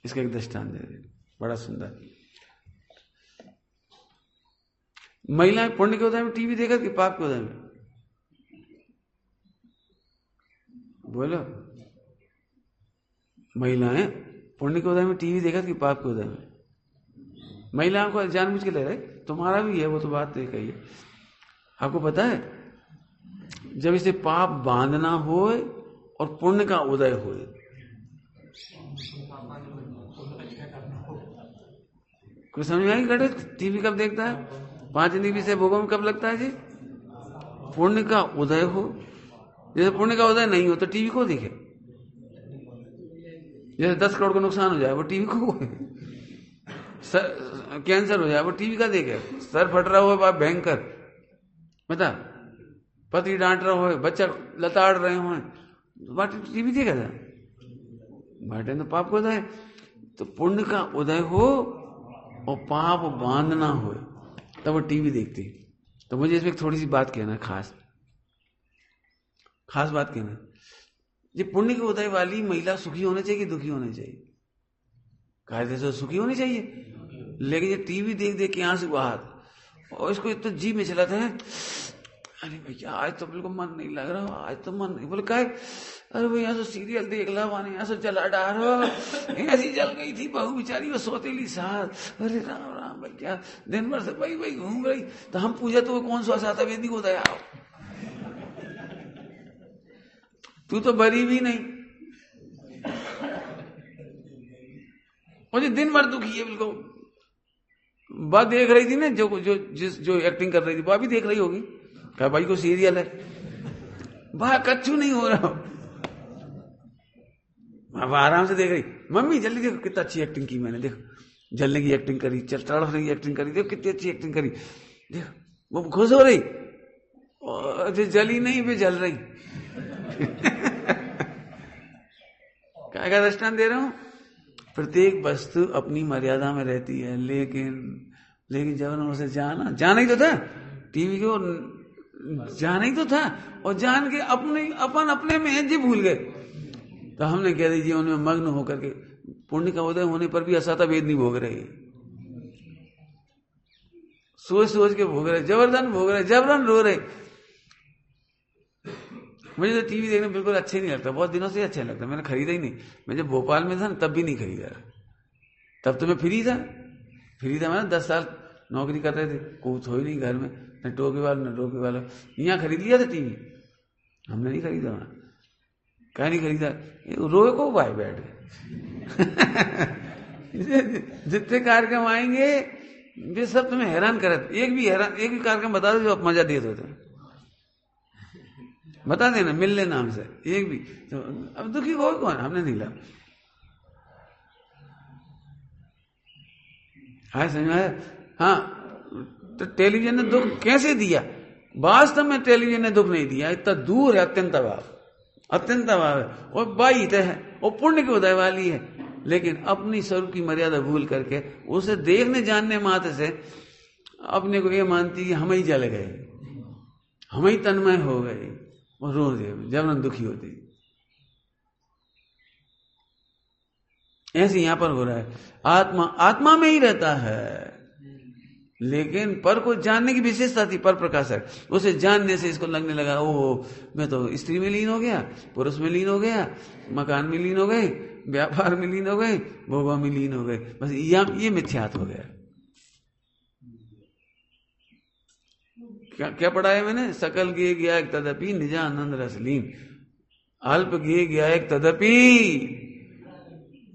इसका एक दृष्टांत दे रहे हैं, बड़ा सुंदर। महिलाएं पुण्य के उदय में टीवी देखा कि पाप के उदय में? बोलो। महिलाएं पुण्य के उदय में टीवी देखा कि पाप के उदय में? महिलाओं को जानबूझ के ले रहे, तुम्हारा भी है, वो तो बात नहीं कही है। आपको पता है, जब इसे पाप बांधना हो और पुण्य का उदय हो, कुछ समझ में आई? घटे टीवी कब देखता है? 5 इंद्रिय से भोगों में कब लगता है जी? पुण्य का उदय हो। जैसे पुण्य का उदय नहीं हो तो टीवी को देखे। जैसे 10 करोड़ का नुकसान हो जाए वो टीवी को, कैंसर हो जाए वो टीवी का देखे, सर फट रहा हो भयंकर, बता, पति डांट रहा हो, बच्चा लताड़ रहे हो, बाटे टीवी देखेगा, बाटे तो पाप का उदय। तो पुण्य का उदय हो और पाप बांधना हो तब वो टीवी देखती। तो मुझे इसमें थोड़ी सी बात कहना, खास बात कहना, ये पुण्य के उदय वाली महिला सुखी होनी चाहिए कि दुखी होनी चाहिए? कायदे से सुखी होनी चाहिए, लेकिन ये टीवी देख देख के आंसू बाहर, और इसको इतना जी में चलाता है, अरे भैया आज तो बिल्कुल मन नहीं लग रहा, आज तो मन नहीं। बोले काय? अरे भैया तो सीरियल देख ला, माने यहाँ से जला डारो, ऐसी जल गई थी बहू बेचारी, वो सोतेली सास, अरे राम राम भैया दिन भर से भाई भाई घूम रही। तो हम पूछा तो कौन सा साता वेदी को दया, तू तो बरी भी नहीं, मुझे दिन भर दुखी है बिल्कुल। बात देख रही थी ना, जो एक्टिंग कर रही थी, वह भी देख रही होगी, कहा भाई को सीरियल है, वाह कच्चू नहीं हो रहा, अब आराम से देख रही। मम्मी जल्दी देखो कितना अच्छी एक्टिंग की मैंने, देखो जलने की एक्टिंग करी, तड़पने की एक्टिंग करी, देखो कितनी अच्छी एक्टिंग करी, देखो वो खुश हो रही, और जो जली नहीं वे जल रही। क्या का दृष्टांत दे रहा हूं? प्रत्येक वस्तु अपनी मर्यादा में रहती है, लेकिन जब उसे जाना ही तो था, टीवी को जाना ही तो था, और जान के अपने में जी भूल गए। तो हमने कह दी जीवन में मग्न होकर के पुण्य का उदय होने पर भी असाता वेद नहीं भोग रहे, सोच के भोग रहे, जबरदन भोग रहे, जबरन रो रहे। मुझे तो टीवी देखना बिल्कुल अच्छे नहीं लगता, बहुत दिनों से अच्छा लगता, मैंने खरीदा ही नहीं। मैं जब भोपाल में था ना तब भी नहीं खरीदा, तब तो मैं फ्री था, मैंने 10 साल नौकरी कर रहे थे, कुछ हो ही नहीं घर में, न टोके वाला। यहाँ खरीद लिया था टीवी, हमने नहीं खरीदा, क्या नहीं खरीदा, रोए को भाई बैठ जितने कार्यक्रम आएंगे वे सब तुम्हें हैरान करे। एक भी कार्यक्रम बता दो जो आप मजा दे दो, बता देना मिलने नाम से, एक भी। तो अब दुखी हो कौन? हमने नहीं ला। समझ में आया? हाँ, तो टेलीविजन ने दुख कैसे दिया? वास्तव में टेलीविजन ने दुख नहीं दिया, इतना दूर है, अत्यंत अभाव है, और बाहित है, और पुण्य के उदय वाली है, लेकिन अपनी स्वरूप की मर्यादा भूल करके उसे देखने जानने मात्र से अपने को ये मानती कि हम ही जल गए, हम ही तन्मय हो गए, और रो दे जब दुखी होती। ऐसे यहां पर हो रहा है, आत्मा में ही रहता है, लेकिन पर को जानने की विशेषता थी, पर प्रकाशक, उसे जानने से इसको लगने लगा ओह मैं तो स्त्री में लीन हो गया, पुरुष में लीन हो गया, मकान में लीन हो गए, व्यापार में लीन हो गए, भोगा में लीन हो गए, बस ये मिथ्यात हो गया। क्या पढ़ा है मैंने? सकल गे गया एक तदपि निजानंद रसलीन, अल्प गे गया एक तदपि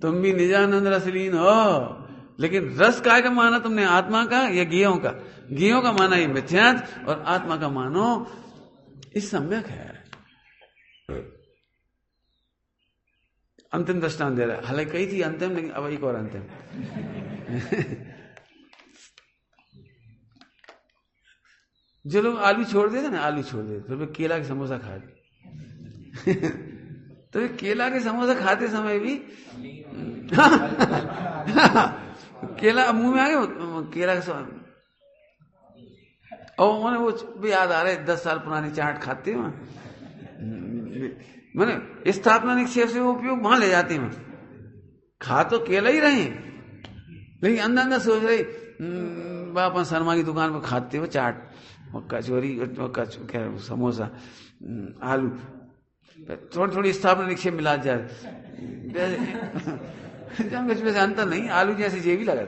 तुम भी निजानंद रसलीन हो। लेकिन रस काय का माना तुमने? आत्मा का या गेयों का? गेयों का माना ये मिथ्यात, और आत्मा का मानो इस सम्यक है। अंतिम दृष्टांत दे रहा है, हालांकि कही थी अंतिम, लेकिन अब एक और अंतिम। जो लोग आलू छोड़ देते ना, फिर केला के समोसा खाते। तो केला के समोसा खाते समय भी केला मुंह में आ गया, केला का और उन्होंने वो भी याद आ रहे 10 साल पुरानी चाट खाते हैं, मैंने स्थापना निक्षेप से वो उपयोग वहां ले जाते हैं, खा तो केला ही रहे, लेकिन अंदर सोच रहे अपन शर्मा की दुकान पर खाते हो चाट, कचौरी, समोसा, आलू, थोड़ी स्थापना निक्षेप मिला जाए, इसमें अंतर नहीं, आलू जैसी जेबी लगा,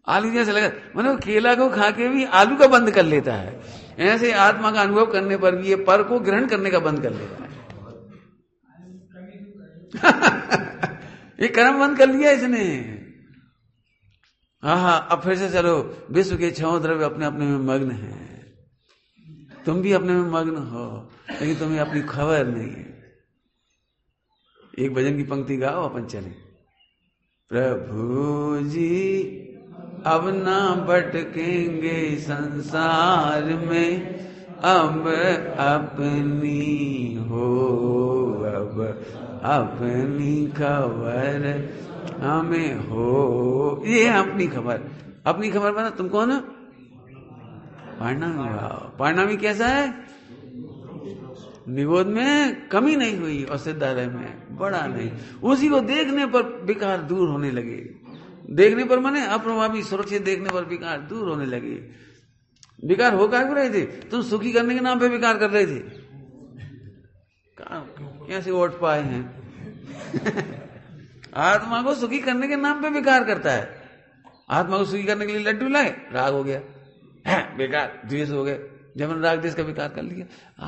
आलू जैसे लगा, मतलब केला को खा के भी आलू का बंद कर लेता है। ऐसे आत्मा का अनुभव करने पर भी ये पर को ग्रहण करने का बंद कर लेता है। ये कर्म बंद कर लिया इसने। हाँ, अब फिर से चलो, विश्व के 6 द्रव्य अपने अपने में मग्न हैं, तुम भी अपने में मग्न हो, लेकिन तुम्हें अपनी खबर नहीं है। एक भजन की पंक्ति गाओ, अपन चले। प्रभु जी अब ना भटकेंगे संसार में, अब अपनी हो, अब अपनी खबर हमें हो। ये है अपनी खबर। अपनी खबर बना तुम कौन हो? पारणामी भाव। पारणामी कैसा है? निगोद में कमी नहीं हुई और सिद्धालय में बड़ा नहीं। उसी को देखने पर विकार दूर होने लगे। देखने पर माने अप्रभावी सुरक्षित देखने पर विकार दूर होने लगे। विकार हो क्या रहे थे? तुम सुखी करने के नाम पे विकार कर रहे थे। कैसे वोट पाए हैं? आत्मा को सुखी करने के नाम पे विकार करता है। आत्मा को सुखी करने के लिए लड्डू लाए, राग हो गया, बेकार, द्वेष हो गए, जब राग द्वेष का विकार कर लिया।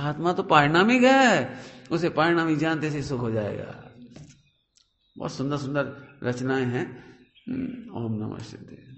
आत्मा तो पारणामी है, उसे पारणामी जानते से सुख हो जाएगा। बहुत सुंदर सुंदर रचनाएं हैं। ओम नमः शिवाय।